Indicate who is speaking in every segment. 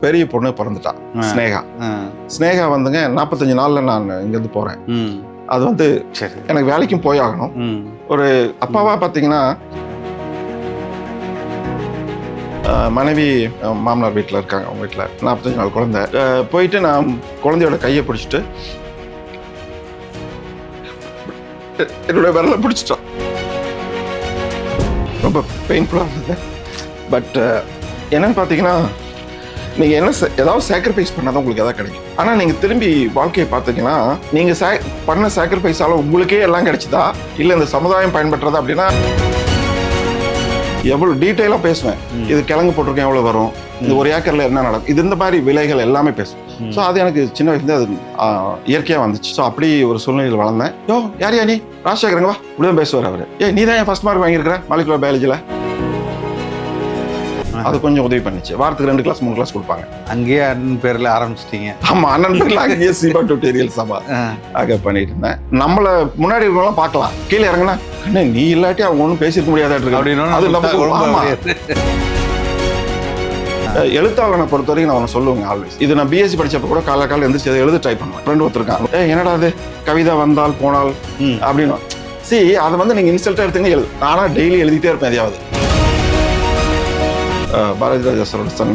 Speaker 1: பெரிய பொண்ணு பிறந்துட்டா, ஸ்னேகா. ஸ்னேகா வந்துங்க 45 நாள்ல நான் இங்கேருந்து போறேன். அது வந்து எனக்கு வேலைக்கும் போய் ஆகணும். ஒரு அப்பாவா பார்த்தீங்கன்னா மனைவி மாமனார் வீட்டில் இருக்காங்க. அவங்க வீட்டில் 45 நாள் குழந்தை. போயிட்டு நான் குழந்தையோட கையை பிடிச்சிட்டு என்னோட விரலை பிடிச்சிட்டோம். ரொம்ப பெயின்ஃபுல்லாக இருந்தது. பட் என்னன்னு பார்த்தீங்கன்னா, நீங்கள் என்ன ஏதாவது சாக்ரிஃபைஸ் பண்ணால் தான் உங்களுக்கு எதாவது கிடைக்கும். ஆனால் நீங்கள் திரும்பி வாழ்க்கையை பார்த்தீங்கன்னா, நீங்கள் பண்ண சாக்ரிஃபைஸால் உங்களுக்கே எல்லாம் கிடைச்சிதா, இல்லை இந்த சமுதாயம் பயன்படுறதா அப்படின்னா, எவ்வளோ டீட்டெயிலாக பேசுவேன். இது கிழங்கு போட்டிருக்கேன் எவ்வளோ வரும், இது ஒரு ஏக்கரில் என்ன நடக்கும், இது இந்த மாதிரி விலைகள் எல்லாமே பேசுவேன். ஸோ அது எனக்கு சின்ன வயசுலேருந்து அது இயற்கையாக வந்துச்சு. ஸோ அப்படி ஒரு சூழ்நிலையில் வளர்ந்தேன். யார் நீ ராஜசேகரங்கவா இப்படிதான் பேசுவார் அவர். நீ தான் என் ஃபர்ஸ்ட் மார்க் வாங்கியிருக்கிற மாலிகுலர் பயாலஜியில். அது கொஞ்சம் உதவி பண்ணிச்சு. வாரத்துக்கு 2 கிளாஸ் 3 கிளாஸ் கொடுப்பாங்க.
Speaker 2: அங்கேயே அண்ணன் பேர்ல ஆரம்பிச்சிட்டீங்க? ஆமா,
Speaker 1: அண்ணன் பேர்ல அங்கேயே சீபா டியூட்டோரியல் சபா ஆக பண்ணிட்டு இருந்தேன். நம்மள முன்னாடி இருக்கவங்களாம் பார்க்கலாம், கீழே இறங்கினா நீ இல்லாட்டி அவங்க ஒன்றும் பேசிருக்க முடியாத அப்படின்னு. எழுத்தாளனை பொறுத்த வரைக்கும் நான் ஒன்று சொல்லுவேங்க ஆல்வேஸ். இது நான் பிஎஸ்சி படிச்சப்ப கூட காலையில் எந்திரிச்சு அதை எழுத ட்ரை பண்ணுவேன். ஃப்ரெண்ட் ஒருத்தருக்கான், என்னடா அது கவிதா வந்தால் போனால் அப்படின்னு. அதை வந்து நீங்க இன்சல்ட்டா எடுத்துங்க எழுது. நானா டெய்லி எழுதிட்டே இருப்பேன் எதையாவது. பாரதி ராஜா சாரோட சன்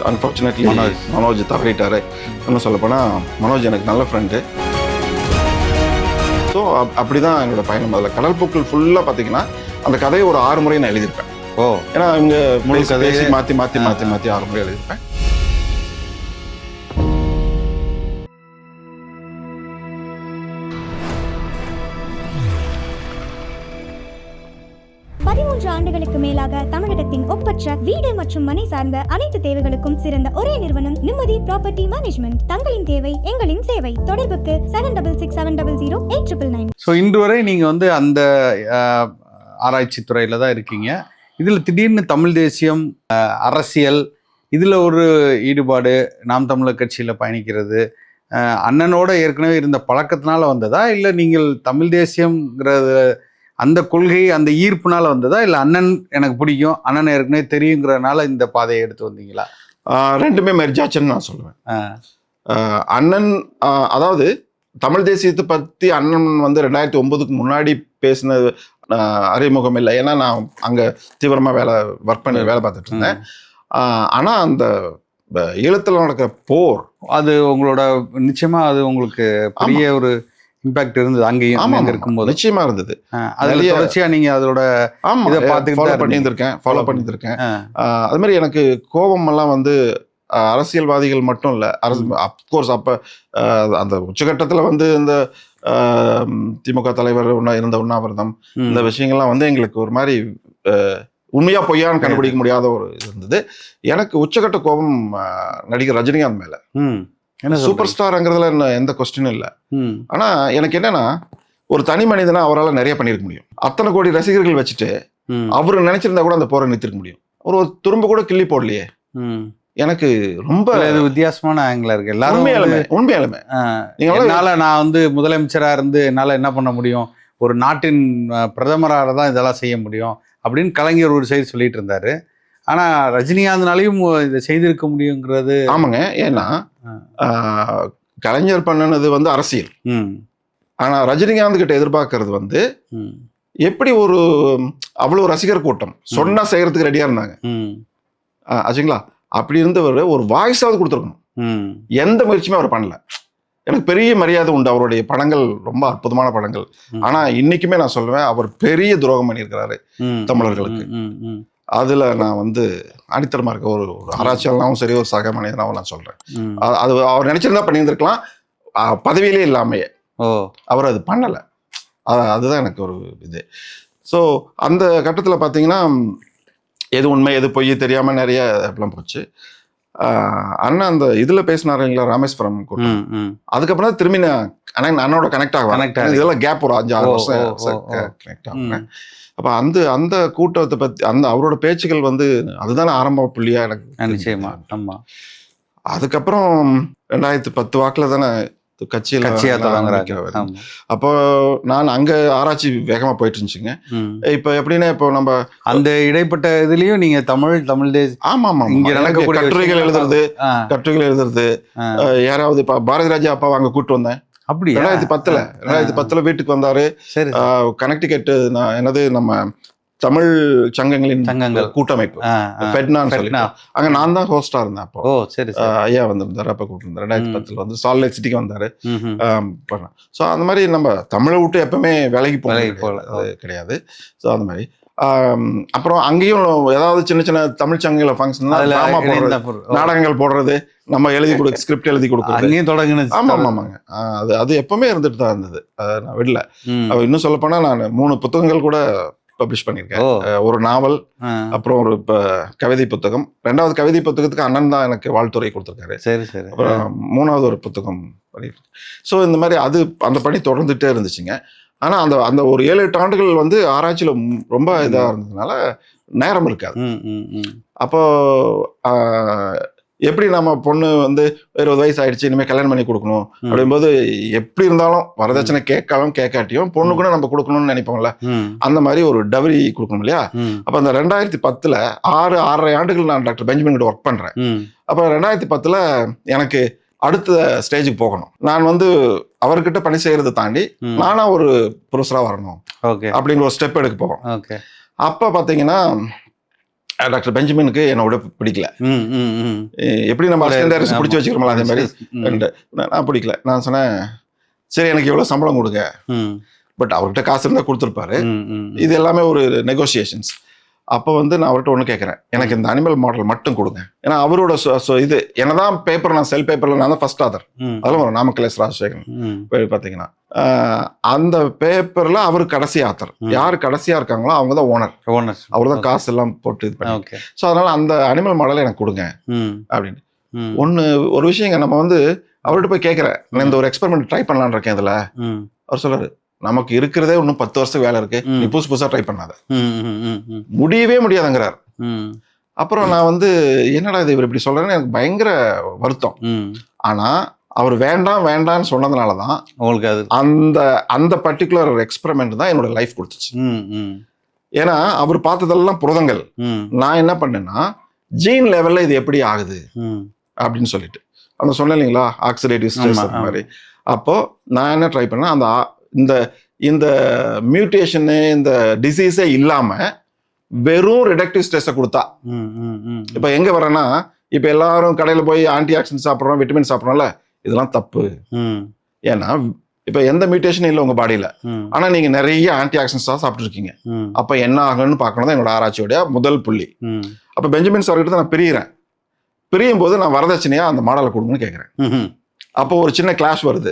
Speaker 1: அன்ஃபார்ச்சுனேட்லி மனோஜ் தவறிட்டாரு. இன்னும் சொல்லப்போனால் மனோஜ் எனக்கு நல்ல ஃப்ரெண்டு. ஸோ அப்படிதான் என்னோட பயணம். அதில் கடல் பூக்கள் ஃபுல்லாக பார்த்தீங்கன்னா அந்த கதையை ஒரு 6 முறை நான் எழுதியிருப்பேன். ஏன்னா இவங்க முழு கதையை மாற்றி 6 முறை எழுதியிருப்பேன்.
Speaker 3: ஆண்டுகளுக்கு மேலாக தமிழகத்தின் ஒப்பற்ற வீடு மற்றும் மனை சார்ந்த அனைத்து தேவைகளுக்கும் சிறந்த ஒரே நிறுவனம் நிம்மதி ப்ராப்பர்ட்டி மேனேஜ்மெண்ட். தங்களின் தேவை எங்களின் சேவை. தொடர்புக்கு 7667008999.
Speaker 2: ஸோ இன்று வரை நீங்க வந்து அந்த ஆராய்ச்சி துறையில தான் இருக்கீங்க. இதுல திடீர்னு தமிழ் தேசியம், அரசியல், இதுல ஒரு ஈடுபாடு, நாம் தமிழர் கட்சியில பயணிக்கிறது அண்ணனோட ஏற்கனவே இருந்த பழக்கத்தினால வந்ததா, இல்லை நீங்கள் தமிழ் தேசியம்ங்கிறது அந்த கொள்கை அந்த ஈர்ப்புனால வந்ததா, இல்லை அண்ணன் எனக்கு பிடிக்கும், அண்ணன் ஏற்கனவே தெரியுங்கிறதுனால இந்த பாதையை எடுத்து வந்தீங்களா?
Speaker 1: ரெண்டுமே மெர்ஜாச்சுன்னு நான் சொல்லுவேன். அண்ணன் அதாவது தமிழ் தேசியத்தை பற்றி அண்ணன் வந்து 2009க்கு முன்னாடி பேசின அறிமுகம் இல்லை. ஏன்னா நான் அங்கே தீவிரமாக ஒர்க் பண்ணி வேலை பார்த்துட்டு இருந்தேன். ஆனால் அந்த ஈழத்தில் நடக்கிற போர்
Speaker 2: அது உங்களோட நிச்சயமா அது உங்களுக்கு பெரிய ஒரு இம்பாக்ட் இருந்தது. அங்கேயும் இருக்கும்போது நிச்சயமா இருந்தது. அதுல தொடர்ச்சியா நீங்க அதோட இதை பார்த்துக்கிட்டு
Speaker 1: ஃபாலோ பண்ணியிருக்கேன். அது மாதிரி எனக்கு கோபம் எல்லாம் வந்து அரசியல்வாதிகள் மட்டும் இல்லை, அப்கோர்ஸ் அப்போ அந்த உச்சகட்டத்தில் வந்து இந்த திமுக தலைவர் இருந்த உண்ணாவிரதம், இந்த விஷயங்கள்லாம் வந்து எங்களுக்கு ஒரு மாதிரி உண்மையா பொய்யான்னு கண்டுபிடிக்க முடியாத ஒரு இது இருந்தது. எனக்கு உச்சகட்ட கோபம் நடிகர் ரஜினிகாந்த் மேல. சூப்பர் ஸ்டார்ங்கிறதுல எந்த கொஸ்டினும் இல்லை. ஆனா எனக்கு என்னன்னா, ஒரு தனி மனிதனா அவரால் நிறைய பண்ணிருக்க முடியும். அத்தனை கோடி ரசிகர்கள் வச்சுட்டு அவரு நினைச்சிருந்தா கூட அந்த போரை நிறுத்திருக்க முடியும். ஒரு துரும்பு கூட கிள்ளி போடலையே. எனக்கு ரொம்ப
Speaker 2: வித்தியாசமான ஆங்கிள் இருக்கு. எல்லாரும்
Speaker 1: உண்மையாலுமே
Speaker 2: என்னால நான் வந்து முதலமைச்சரா இருந்து என்னால என்ன பண்ண முடியும், ஒரு நாட்டின் பிரதமராக தான் இதெல்லாம் செய்ய முடியும் அப்படின்னு கலைஞர் ஒரு சைடு சொல்லிட்டு இருந்தாரு. ஆனா ரஜினிகாந்த்னாலையும் இதை செய்திருக்க முடியுங்கிறது.
Speaker 1: ஆமாங்க. ஏன்னா கலைஞர் பண்ணினது வந்து அரசியல். ஆனா ரஜினிகாந்த் கிட்ட எதிர்பார்க்கறது வந்து எப்படி ஒரு அவ்வளவு ரசிகர் கூட்டம் சொன்னா செய்யறதுக்கு ரெடியா இருந்தாங்க ஆச்சுங்களா. அப்படி இருந்தவர் ஒரு வாய்ஸாவது கொடுத்துருக்கணும். எந்த முயற்சியுமே அவர் பண்ணல. எனக்கு பெரிய மரியாதை உண்டு. அவருடைய படங்கள் ரொம்ப அற்புதமான படங்கள். ஆனா இன்னைக்குமே நான் சொல்லுவேன், அவர் பெரிய துரோகம் பண்ணியிருக்கிறாரு தமிழர்களுக்கு. அதுல நான் வந்து அடித்தரமா இருக்க ஒரு ஆராய்ச்சியாளனாவும் சரி, ஒரு சக மனிதனாவும் நான் சொல்றேன். அது அவர் நினைச்சிருந்தா பண்ணியிருந்திருக்கலாம், பதவியிலே இல்லாமையே. அவர் அது பண்ணல. அதுதான் எனக்கு ஒரு இது. ஸோ அந்த கட்டத்தில் பார்த்தீங்கன்னா எது உண்மை எது பொய் தெரியாம நிறைய அப்படிலாம் போச்சு. அண்ணா அந்த இதுல பேசினாருங்களா ராமேஸ்வரம் கூட்டம், அதுக்கப்புறம் தான் திரும்பி நான் அண்ணோட கனெக்ட் ஆகும். இதெல்லாம் கேப் ஒரு 5-6 வருஷம் கனெக்ட் ஆகும். அப்ப அந்த கூட்டத்தை பத்தி அவரோட பேச்சுகள் வந்து அதுதானே ஆரம்ப புள்ளியா எனக்கு.
Speaker 2: நிச்சயமா. ஆமா.
Speaker 1: அதுக்கப்புறம் 2010 வாக்குல தானே
Speaker 2: கட்சியா தொடங்குறாங்க.
Speaker 1: அப்போ நான் அங்க ஆராய்ச்சி வேகமா போயிட்டு இருந்துச்சுங்க. இப்ப எப்படின்னா இப்போ நம்ம
Speaker 2: அந்த இடைப்பட்ட இதுலயும் நீங்க தமிழ் தேசியம்
Speaker 1: ஆமா இங்க நடக்கக்கூடிய கட்டுரைகள் எழுதுறது யாராவது இப்ப பாரதி ராஜா அப்பா அங்க கூட்டு வந்தேன். அப்படி 2010 வீட்டுக்கு வந்தாரு. கனெக்டிகட் என்னது நம்ம தமிழ் சங்கங்களின் கூட்டமைப்பு அங்க நான் தான் ஹோஸ்டா இருந்தேன். அப்போ ஐயா வந்திருந்தாரு. அப்ப கூப்பிட்டு 2010 வந்து சால்ட் லேக் சிட்டிக்கு வந்தாரு. ஸோ அந்த மாதிரி நம்ம தமிழை விட்டு எப்பவுமே விலகி போகிறது கிடையாது. ஸோ அந்த மாதிரி அப்புறம் அங்கேயும் ஏதாவது சின்ன சின்ன தமிழ் சங்கங்கள ஃபங்க்ஷன் நாடகங்கள் போடுறது, நம்ம எழுதி கொடுக்க ஸ்கிரிப்ட் எழுதி கொடுக்குறது. ஆமாங்க, அது எப்பவுமே இருந்துட்டு தான் இருந்தது. நான் விடல. இன்னும் சொல்ல போனா நான் 3 புத்தகங்கள் கூட பப்ளிஷ் பண்ணியிருக்கேன். ஒரு நாவல், அப்புறம் ஒரு கவிதை புத்தகம். 2வது கவிதை புத்தகத்துக்கு அண்ணன் தான் எனக்கு வாழ்த்துறை கொடுத்துருக்காரு. அப்புறம் 3வது ஒரு புத்தகம் பண்ணிருக்கேன். ஸோ இந்த மாதிரி அந்த பணி தொடர்ந்துட்டே இருந்துச்சுங்க. ஆனா அந்த ஒரு 7-8 ஆண்டுகள் வந்து ஆராய்ச்சியில ரொம்ப இதா இருந்ததுனால நேரம் இருக்காது. அப்போ எப்படி நம்ம பொண்ணு வந்து 20 வயசு ஆயிடுச்சு, இனிமேல் கல்யாணம் பண்ணி கொடுக்கணும் அப்படிங்கும்போது எப்படி இருந்தாலும் வரதட்சணை கேட்காட்டியும் பொண்ணு கூட நம்ம கொடுக்கணும்னு நினைப்போம்ல, அந்த மாதிரி ஒரு டவரி கொடுக்கணும் இல்லையா. அப்ப அந்த 2010 6.5 ஆண்டுகள் நான் டாக்டர் பெஞ்சமின் கிட்ட ஒர்க் பண்றேன். அப்ப 2010 எனக்கு அடுத்த ஸ்டேஜுக்கு போகணும். நான் வந்து அவர்கிட்ட பணி செய்யறதை தாண்டி நானா ஒரு ப்ரொஃபஸரா வரணும் அப்படிங்கிற ஒரு ஸ்டெப் எடுக்க போகிறோம். அப்ப பாத்தீங்கன்னா டாக்டர் பெஞ்சமினுக்கு என்னோட பிடிக்கல. எப்படி நம்ம அசிஸ்டன்ட் பிடிச்சி வச்சுக்கிறோம்ல அதே மாதிரி நான் பிடிக்கல. நான் சொன்னேன், சரி எனக்கு எவ்வளவு சம்பளம் கொடுங்க. பட் அவர்கிட்ட காசு இருந்தா கொடுத்துருப்பாரு. இது எல்லாமே ஒரு நெகோசியேஷன்ஸ். அப்போ வந்து நான் அவர்கிட்ட ஒன்று கேட்குறேன், எனக்கு இந்த அனிமல் மாடல் மட்டும் கொடுங்க. ஏன்னா அவரோட இது என்னதான் பேப்பர், நான் செல் பேப்பர்ல நான் தான் ஃபர்ஸ்ட் ஆதர். அதெல்லாம் வரும் நாமக்கல் ராஜசேகரன் பார்த்தீங்கன்னா அந்த பேப்பர்ல அவரு கடைசி ஆத்தர். யாரு கடைசியா இருக்காங்களோ அவங்க தான் ஓனர். அவர் தான் காசு எல்லாம் போட்டு இது பண்ணி. ஸோ அதனால அந்த அனிமல் மாடலை எனக்கு கொடுங்க அப்படின்னு. ஒரு விஷயங்க, நம்ம வந்து அவர்கிட்ட போய் கேட்குறேன், நான் இந்த ஒரு எக்ஸ்பெரிமெண்ட் ட்ரை பண்ணலான்னு இருக்கேன் இதுல. அவர் சொல்றாரு, நமக்கு இருக்கிறதே இன்னும் 10 வருஷத்துக்கு வேலை இருக்கு, நீ புதுசா ட்ரை பண்ணாத, முடியவே முடியாதுங்கிறார். அப்புறம் நான் வந்து என்னடா இது இவர் இப்படி சொல்றேன்னு எனக்கு பயங்கர வருத்தம். ஆனா அவர் வேண்டாம்னு சொன்னதுனாலதான் உங்களுக்கு அது அந்த பர்டிகுலர் எக்ஸ்பெரிமெண்ட் தான் என்னோட லைஃப் கொடுத்துச்சு. ஏன்னா அவர் பார்த்ததெல்லாம் புரதங்கள். நான் என்ன பண்ணேன்னா ஜீன் லெவல்ல இது எப்படி ஆகுது அப்படின்னு சொல்லிட்டு அந்த சொன்னேன் இல்லைங்களா, ஆக்சிடேட்டிவ் ஸ்ட்ரெஸ் மாதிரி. அப்போ நான் என்ன ட்ரை பண்ணேன், இந்த மியூட்டேஷனு இந்த டிசீஸே இல்லாம வெறும் ரிடக்டிவ் ஸ்ட்ரெஸ்ஸை கொடுத்தா. இப்ப எங்க வரேன்னா, இப்ப எல்லாரும் கடையில போய் ஆன்டி ஆக்சிடென்ட் சாப்பிட்றோம், விட்டமின் சாப்பிட்றோம்ல, இதெல்லாம் தப்பு. ஏன்னா இப்ப எந்த மியூட்டேஷனும் இல்லை உங்க பாடியில, ஆனா நீங்க நிறைய ஆன்டி ஆக்சிடென்ட்ஸா சாப்பிட்டு இருக்கீங்க. அப்ப என்ன ஆகுன்னு பார்க்கணும் தான் என்னோட ஆராய்ச்சியோட முதல் புள்ளி. அப்ப பெஞ்சமின் சார் கிட்ட நான் பிரியும் போது நான் வரதட்சணையா அந்த மாடலை கொடுங்கன்னு கேட்கிறேன். அப்போ ஒரு சின்ன கிளாஷ் வருது.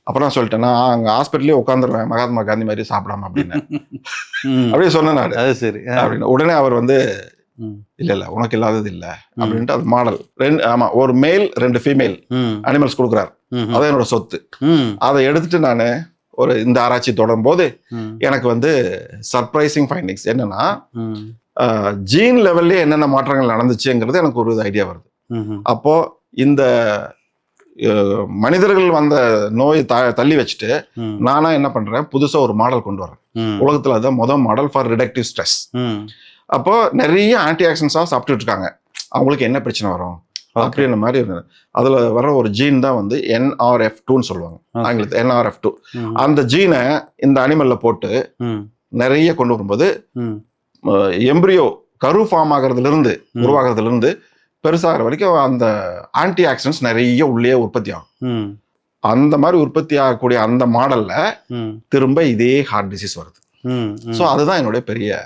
Speaker 1: அப்புறம் நான் சொல்லிட்டேன், நான் அங்க ஹாஸ்பிட்டலே உட்காந்துருவேன் மகாத்மா காந்தி மாதிரி சாப்பிடாம அப்படின்னு அப்படியே சொன்னேன் நான். அப்படின்னு உடனே அவர் வந்து இல்ல உனக்கு இல்லாதது இல்ல அப்படின்ட்டு அது மாடல் ஒரு மேல் 2 ஃபீமேல் அனிமல்ஸ் கொடுக்குறாரு. அதான் என்னோட சொத்து. அதை எடுத்துட்டு நான் இந்த ஆராய்ச்சி தொடரும் போது எனக்கு வந்து சர்ப்ரைசிங் ஃபைண்டிங்ஸ் என்னன்னா, ஜீன் லெவல்லே என்னென்ன மாற்றங்கள் நடந்துச்சுங்கிறது எனக்கு ஒரு ஐடியா வருது. அப்போ இந்த மனிதர்கள் வந்த நோயை தள்ளி வச்சுட்டு நானா என்ன பண்றேன், புதுசா ஒரு மாடல் கொண்டு வரேன். உலகத்துல அதுதான் முதல் மாடல் ஃபார் ரிடக்டிவ் ஸ்ட்ரெஸ். அப்போ நிறைய ஆன்டி ஆக்சிடென்ட்ஸா சாப்பிட்டுட்டு இருக்காங்க, அவங்களுக்கு என்ன பிரச்சனை வரும் அப்படின்ற மாதிரி இருந்தது. அதுல வர ஒரு ஜீன் தான் வந்து NRF2ன்னு சொல்லுவாங்க ஆங்கிலத்தில், NRF2. அந்த ஜீனை இந்த அனிமல்ல போட்டு நிறைய கொண்டு வரும்போது எம்பிரியோ கரு ஃபார்ம் உருவாகிறதுல இருந்து பெருசாகிற வரைக்கும் அந்த ஆன்டி ஆக்சிடென்ட்ஸ் நிறைய உள்ளே உற்பத்தி ஆகும். அந்த மாதிரி உற்பத்தி ஆகக்கூடிய அந்த மாடல்ல திரும்ப இதே ஹார்ட் டிசீஸ் வருது. ஸோ அதுதான் என்னுடைய பெரிய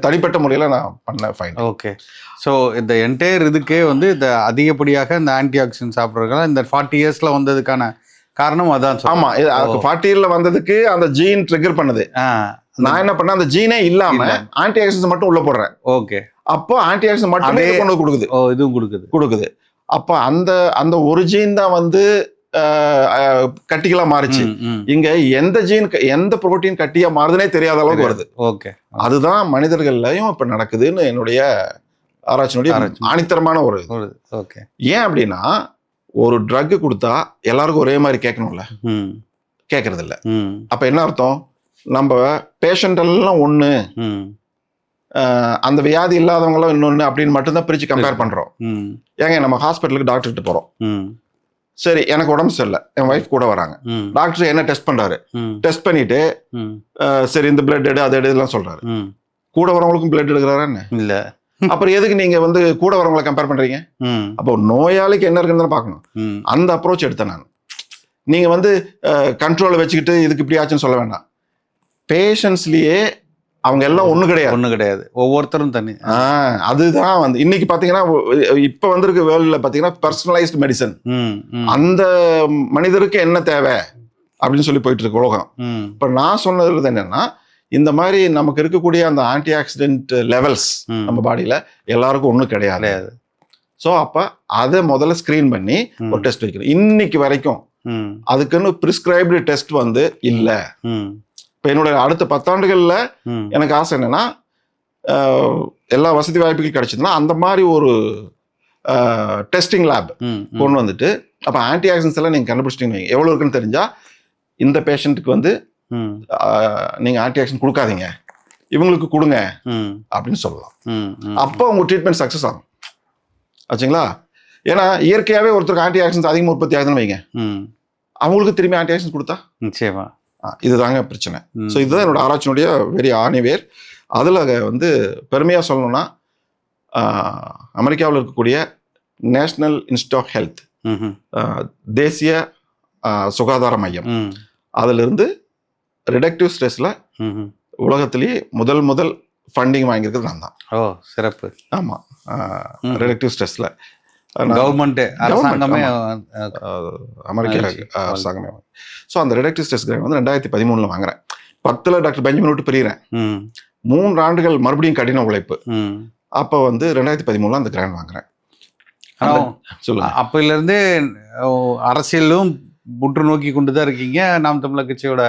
Speaker 1: தனிப்பட்ட முறையில நான் பண்ண ஃபைன்.
Speaker 2: ஓகே, ஸோ இந்த என்டையர் இதுக்கே வந்து இந்த அதிகப்படியாக இந்த ஆன்டி ஆக்சிடென்ட் சாப்பிட்றதுக்கான இந்த 40 இயர்ஸ்ல வந்ததுக்கான காரணம் அதான்.
Speaker 1: ஆமா, 40 இயர்ல வந்ததுக்கு அந்த ஜீன் ட்ரிகர் பண்ணுது. நான் என்ன பண்ணேன், அந்த ஜீனே இல்லாம ஆன்டி ஆக்சிடென்ட்ஸ் மட்டும் உள்ள போடுறேன். ஓகே, அப்போ ஆன்டி ஆக்சிடென்ட் மட்டுமே கொண்டு கொடுக்குது. இதுவும் கொடுக்குது. அப்ப அந்த ஒரு ஜீன் தான் வந்து கட்டிகளா மாறிச்சு. இங்க எந்த புரோட்டீன் கட்டியா மாறுதுன்னே தெரியாத அளவுக்கு வருது. ஓகே, அதுதான் மனிதர்கள்லயும் இப்ப நடக்குதுன்னு என்னுடைய ஆராய்ச்சியினுடைய ஆணித்தரமான ஒரு. ஓகே, ஏன் அப்படின்னா ஒரு ட்ரக் கொடுத்தா எல்லாருக்கும் ஒரே மாதிரி கேட்கணும்ல, கேட்கறது இல்ல. அப்ப என்ன அர்த்தம், நம்ம பேஷண்ட் எல்லாம் ஒண்ணு, அந்த வியாதி இல்லாதவங்களும் இன்னொன்னு அப்படின்னு மட்டும்தான் பிரிச்சு கம்பேர் பண்றோம். ஏங்க நம்ம ஹாஸ்பிட்டலுக்கு டாக்டர்கிட்ட போறோம், சரி எனக்கு உடம்பு சரியில்லை, என் ஒய்ஃப் கூட வராங்க, டாக்டர் என்ன டெஸ்ட் பண்றாரு, டெஸ்ட் பண்ணிட்டு சரி இந்த பிளட் எடு அதை எடுலாம் சொல்றாரு, கூட வரவங்களுக்கும் பிளட் எடுக்கிறாரா என்ன
Speaker 2: இல்ல,
Speaker 1: அப்புறம் எதுக்கு நீங்க வந்து கூட வரவங்களை கம்பேர் பண்றீங்க? அப்போ நோயாளிக்கு என்ன இருக்குன்னு பார்க்கணும். அந்த அப்ரோச் எடுத்தேன் நான். நீங்க வந்து கண்ட்ரோலை வச்சுக்கிட்டு இதுக்கு இப்படி ஆச்சுன்னு சொல்ல வேண்டாம். பேஷண்ட்ஸ்லயே அவங்க எல்லாம் ஒண்ணு கிடையாது,
Speaker 2: ஒவ்வொருத்தரும் தனி.
Speaker 1: அதுதான் வந்து இன்னைக்கு பாத்தீங்கன்னா இப்ப வந்திருக்க வேர்ல்ட்ல பாத்தீங்கன்னா பர்சனலைஸ்டு மெடிசன், அந்த மனிதருக்கு என்ன தேவை அப்படின்னு சொல்லி போயிட்டு இருக்கு உலகம். இப்ப நான் சொன்னது என்னன்னா, இந்த மாதிரி நமக்கு இருக்கக்கூடிய அந்த ஆன்டி ஆக்சிடென்ட் லெவல்ஸ் நம்ம பாடியில எல்லாருக்கும் ஒண்ணும் கிடையாது. ஸோ அப்ப அதை முதல்ல ஸ்கிரீன் பண்ணி ஒரு டெஸ்ட் வைக்கணும். இன்னைக்கு வரைக்கும் அதுக்குன்னு பிரிஸ்கிரைப்டு டெஸ்ட் வந்து இல்ல. இப்ப என்னோட அடுத்த 10 ஆண்டுகள்ல எனக்கு ஆசை என்னன்னா, எல்லா வசதி வாய்ப்புகள் கிடைச்சதுன்னா அந்த மாதிரி ஒரு டெஸ்டிங் லேப் கொண்டு வந்துட்டு, அப்ப ஆன்டி ஆக்சிடென்ட்ஸ் எல்லாம் நீங்க கண்டுபிடிச்சிட்டீங்க எவ்வளவு இருக்குன்னு தெரிஞ்சா, இந்த பேஷண்ட்டுக்கு வந்து நீங்க ஆன்டி ஆக்சிடென்ட் கொடுக்காதீங்க, இவங்களுக்கு கொடுங்க அப்படின்னு சொல்லலாம். அப்போ உங்க ட்ரீட்மெண்ட் சக்சஸ் ஆகும் ஆச்சுங்களா. ஏன்னா இயற்கையாவே ஒருத்தருக்கு ஆன்டி ஆக்சிடென்ட் அதிகமாக உற்பத்தி ஆகுதுன்னு வைங்க, அவங்களுக்கு திரும்பி ஆன்டி ஆக்சிடென்ட் கொடுத்தா
Speaker 2: நிச்சயமா
Speaker 1: இதுதாங்க பிரச்சனை. ஸோ இதுதான் என்னோட ஆராய்ச்சியினுடைய வெரி ஆணிவேர். அதில் வந்து பெருமையாக சொல்லணும்னா, அமெரிக்காவில் இருக்கக்கூடிய நேஷனல் இன்ஸ்டியூட் ஆஃப் ஹெல்த், தேசிய சுகாதார மையம், அதிலிருந்து ரிடக்டிவ் ஸ்ட்ரெஸ்ல உலகத்திலேயே முதல் ஃபண்டிங் வாங்கியிருக்கிறது நான் தான்.
Speaker 2: ஓ சிறப்பு.
Speaker 1: ஆமா, ரிடக்டிவ் ஸ்ட்ரெஸ்ல
Speaker 2: கவர்மெண்ட் அரசாங்கமே,
Speaker 1: அமெரிக்க அரசாங்கமே. ஸோ அந்த ரிடக்டிவ் ஸ்ட்ரெஸ் கிராண்ட் வந்து 2013 வாங்குறேன். 10ல் டாக்டர் பெஞ்சமின் விட்டு பிரிகிறேன். 3 ஆண்டுகள் மறுபடியும் கடின உழைப்பு. அப்போ வந்து 2013 அந்த கிராண்ட் வாங்குறேன்.
Speaker 2: சொல்லுங்க. அப்பையில இருந்தே அரசியலும் புற்று நோக்கி கொண்டுதான் இருக்கீங்க. நாம் தமிழர் கட்சியோட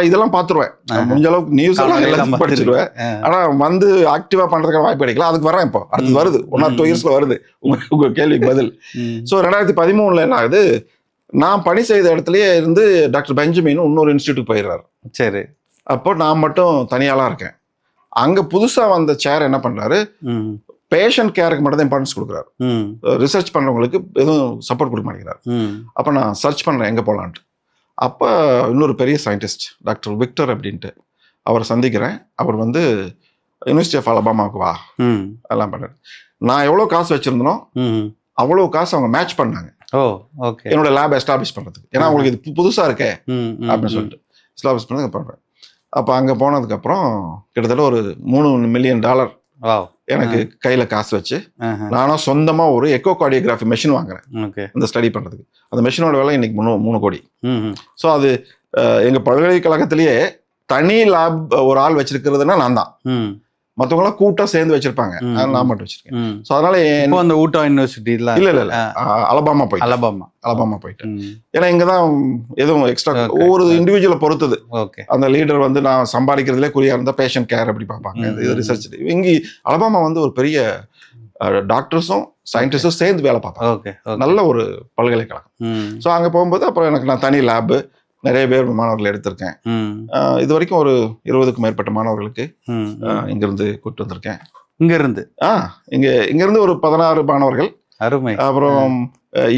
Speaker 1: இதெல்லாம் பாத்துருவேன், முடிஞ்ச அளவுக்கு நியூஸ் எல்லாம் படிச்சிருவேன். ஆனா வந்து ஆக்டிவா பண்றதுக்கு வாய்ப்பு கிடைக்கல. அதுக்கு வரேன், இப்போ அடுத்து வருது, 1 or 2 இயர்ஸ்ல வருது உங்க கேள்விக்கு பதில். ஸோ 2013 என்ன ஆகுது, நான் பணி செய்த இடத்துலயே இருந்து டாக்டர் பெஞ்சமின் இன்னொரு இன்ஸ்டியூட்டுக்கு போயிடுறாரு.
Speaker 2: சரி.
Speaker 1: அப்போ நான் மட்டும் தனியாளா இருக்கேன். அங்க புதுசா வந்த சேர் என்ன பண்றாரு, பேஷண்ட் கேருக்கு மட்டும் தான் இம்பார்ட்டன்ஸ் கொடுக்குறாரு, ரிசர்ச் பண்றவங்களுக்கு எதுவும் சப்போர்ட் கொடுக்க மாட்டேங்கிறாரு. அப்ப நான் சர்ச் பண்றேன் எங்க போலான்ட்டு. அப்போ இன்னொரு பெரிய சயின்டிஸ்ட் டாக்டர் விக்டர் அப்படின்ட்டு அவரை சந்திக்கிறேன். அவர் வந்து யூனிவர்சிட்டி ஆஃப் அலபாமாவுக்கு வா எல்லாம் பண்ணாரு. நான் எவ்வளோ காசு வச்சிருந்தனோ அவ்வளோ காசு அவங்க மேட்ச் பண்ணாங்க என்னோட லேப் எஸ்டாப்ளிஷ் பண்ணுறதுக்கு. ஏன்னா அவங்களுக்கு இது புதுசாக இருக்கே அப்படின்னு சொல்லிட்டு எஸ்டாப்ளிஷ் பண்ணதுக்கு பண்ணுறேன். அப்போ அங்கே போனதுக்கப்புறம் கிட்டத்தட்ட ஒரு $3 மில்லியன் எனக்கு கையில காசு வச்சு நானும் சொந்தமா ஒரு எக்கோ கார்டியோகிராஃபி மெஷின் வாங்குறேன் இந்த ஸ்டடி பண்றதுக்கு. அந்த மெஷினோட விலை இன்னைக்கு 3 கோடி. ஸோ அது எங்க பல்கலைக்கழகத்திலேயே தனி லேப் ஒரு ஆள் வச்சிருக்கிறதுனா நான் தான். மற்றவங்களாம் கூட்டா சேர்ந்து வச்சிருப்பாங்க, நான் மட்டும் வச்சிருக்கேன். ஸோ அதனால
Speaker 2: அந்த ஊட்டா யூனிவர்சிட்டி
Speaker 1: இல்ல அலபாமா போயிட்டேன். ஏன்னா இங்கதான் எதுவும் எக்ஸ்ட்ரா ஒவ்வொரு இண்டிவிஜுவலை பொறுத்தது. அந்த லீடர் வந்து நான் சம்பாதிக்கிறதுலே குறியா இருந்தா பேஷண்ட் கேர் அப்படி பார்ப்பாங்க, இது ரிசர்ச். இங்க அலபாமா வந்து ஒரு பெரிய டாக்டர்ஸும் சயின்டிஸ்டும் சேர்ந்து வேலை பார்ப்பாங்க, நல்ல ஒரு பல்கலைக்கழகம். ஸோ அங்க போகும்போது அப்புறம் எனக்கு நான் தனி லேபு, நிறைய பேர் மாணவர்கள் எடுத்திருக்கேன். இது வரைக்கும் ஒரு 20க்கும் மேற்பட்ட மாணவர்களுக்கு இங்கிருந்து கூப்பிட்டு வந்திருக்கேன். இங்க இருந்து ஒரு 16 மாணவர்கள்.
Speaker 2: அருமை.
Speaker 1: அப்புறம்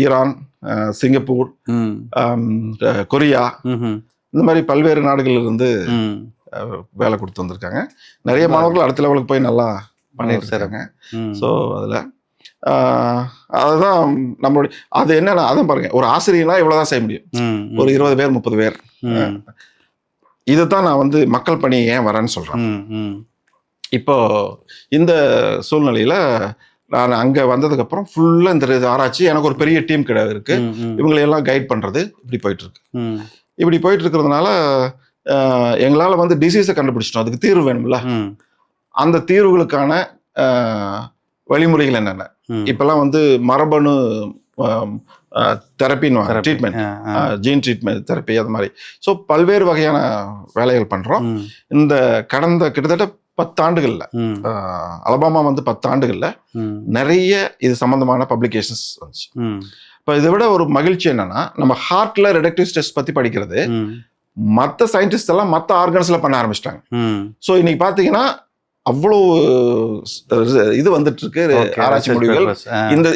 Speaker 1: ஈரான், சிங்கப்பூர், கொரியா, இந்த மாதிரி பல்வேறு நாடுகள்ல இருந்து வேலை கொடுத்து வந்திருக்காங்க. நிறைய மாணவர்கள் அடுத்த லெவலுக்கு போய் நல்லா பண்ணிட்டு இருக்காங்க. ஸோ அதுல அதுதான் நம்மளுடைய அது என்னன்னா, அதான் பாருங்க, ஒரு ஆசிரியனா இவ்வளவுதான் செய்ய முடியும், ஒரு 20 பேர் 30 பேர். இதுதான் நான் வந்து மக்கள் பணி ஏன் வரேன்னு சொல்றேன். இப்போ இந்த சூழ்நிலையில நான் அங்க வந்ததுக்கு அப்புறம் ஃபுல்லா இந்த ஆராய்ச்சி, எனக்கு ஒரு பெரிய டீம் கிடையாது இருக்கு, இவங்களையெல்லாம் கைட் பண்றது இப்படி போயிட்டு இருக்கு. இப்படி போயிட்டு இருக்கிறதுனால எங்களால வந்து டிசீஸை கண்டுபிடிச்சிட்டோம், அதுக்கு தீர்வு வேணும்ல. அந்த தீர்வுகளுக்கான வழிமுறைகள் என்னென்ன, இப்பெல்லாம் வந்து மரபணு தெரப்பின்னு ட்ரீட்மெண்ட், ஜீன் ட்ரீட்மெண்ட் தெரப்பி, அது மாதிரி. ஸோ பல்வேறு வகையான வேலைகள் பண்றோம். இந்த கடந்த கிட்டத்தட்ட 10 ஆண்டுகள்ல
Speaker 2: ம்,
Speaker 1: அலபாமா வந்து 10 ஆண்டுகள்ல
Speaker 2: ம்,
Speaker 1: நிறைய இது சம்பந்தமான பப்ளிகேஷன்ஸ் வந்துச்சு.
Speaker 2: ம்,
Speaker 1: இப்போ இதை விட ஒரு மகிழ்ச்சி என்னன்னா, நம்ம ஹார்ட்ல ரெடக்டிவ் ஸ்ட்ரெஸ் பத்தி படிக்கிறது
Speaker 2: ம்,
Speaker 1: மற்ற சயின்டிஸ்ட் எல்லாம் மற்ற ஆர்கன்ஸ்ல பண்ண ஆரம்பிச்சிட்டாங்க.
Speaker 2: ம்.
Speaker 1: ஸோ இன்னைக்கு பாத்தீங்கன்னா அவ்வளோ இது வந்துட்டு இருக்கு
Speaker 2: Okay,
Speaker 1: ஆராய்ச்சி
Speaker 2: research
Speaker 1: முடிவுகள்
Speaker 2: papers.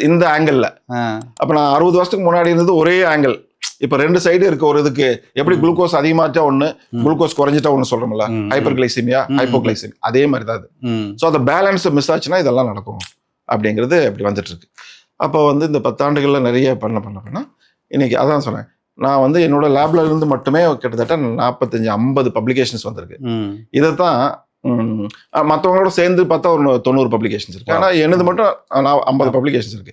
Speaker 1: இந்த ஆங்கிள்.
Speaker 2: ஆ,
Speaker 1: அப்ப நான் 60 வருஷத்துக்கு முன்னாடி இருந்தது ஒரே ஆங்கிள். இப்ப 2 சைடு இருக்க ஒரு இதுக்கு எப்படி குளுக்கோஸ் அதிகமாச்சா ஒண்ணு, குளுக்கோஸ் குறைஞ்சிட்டா ஒண்ணு சொல்றோம்ல, ஹைப்பர் கிளைசிமியா, ஹைப்போகிளைசிமியா, அதே மாதிரி தான் அது.
Speaker 2: ம்,
Speaker 1: ஸோ அந்த பேலன்ஸ் மிஸ் ஆச்சுன்னா இதெல்லாம் நடக்கும் அப்படிங்கிறது அப்படி வந்துட்டு இருக்கு. அப்போ வந்து இந்த 10 ஆண்டுகள்ல நிறைய பண்ண இன்னைக்கு அதான் சொன்னேன், நான் வந்து என்னோட லேப்ல இருந்து மட்டுமே கிட்டத்தட்ட 45-50 பப்ளிகேஷன்ஸ் வந்திருக்கு.
Speaker 2: ம்.
Speaker 1: இதைத்தான் மற்றவங்களோட சேர்ந்து பார்த்தா ஒரு 90 பப்ளிகேஷன்ஸ் இருக்கு. ஆனா என்னது மட்டும் 50 பப்ளிகேஷன்ஸ் இருக்கு.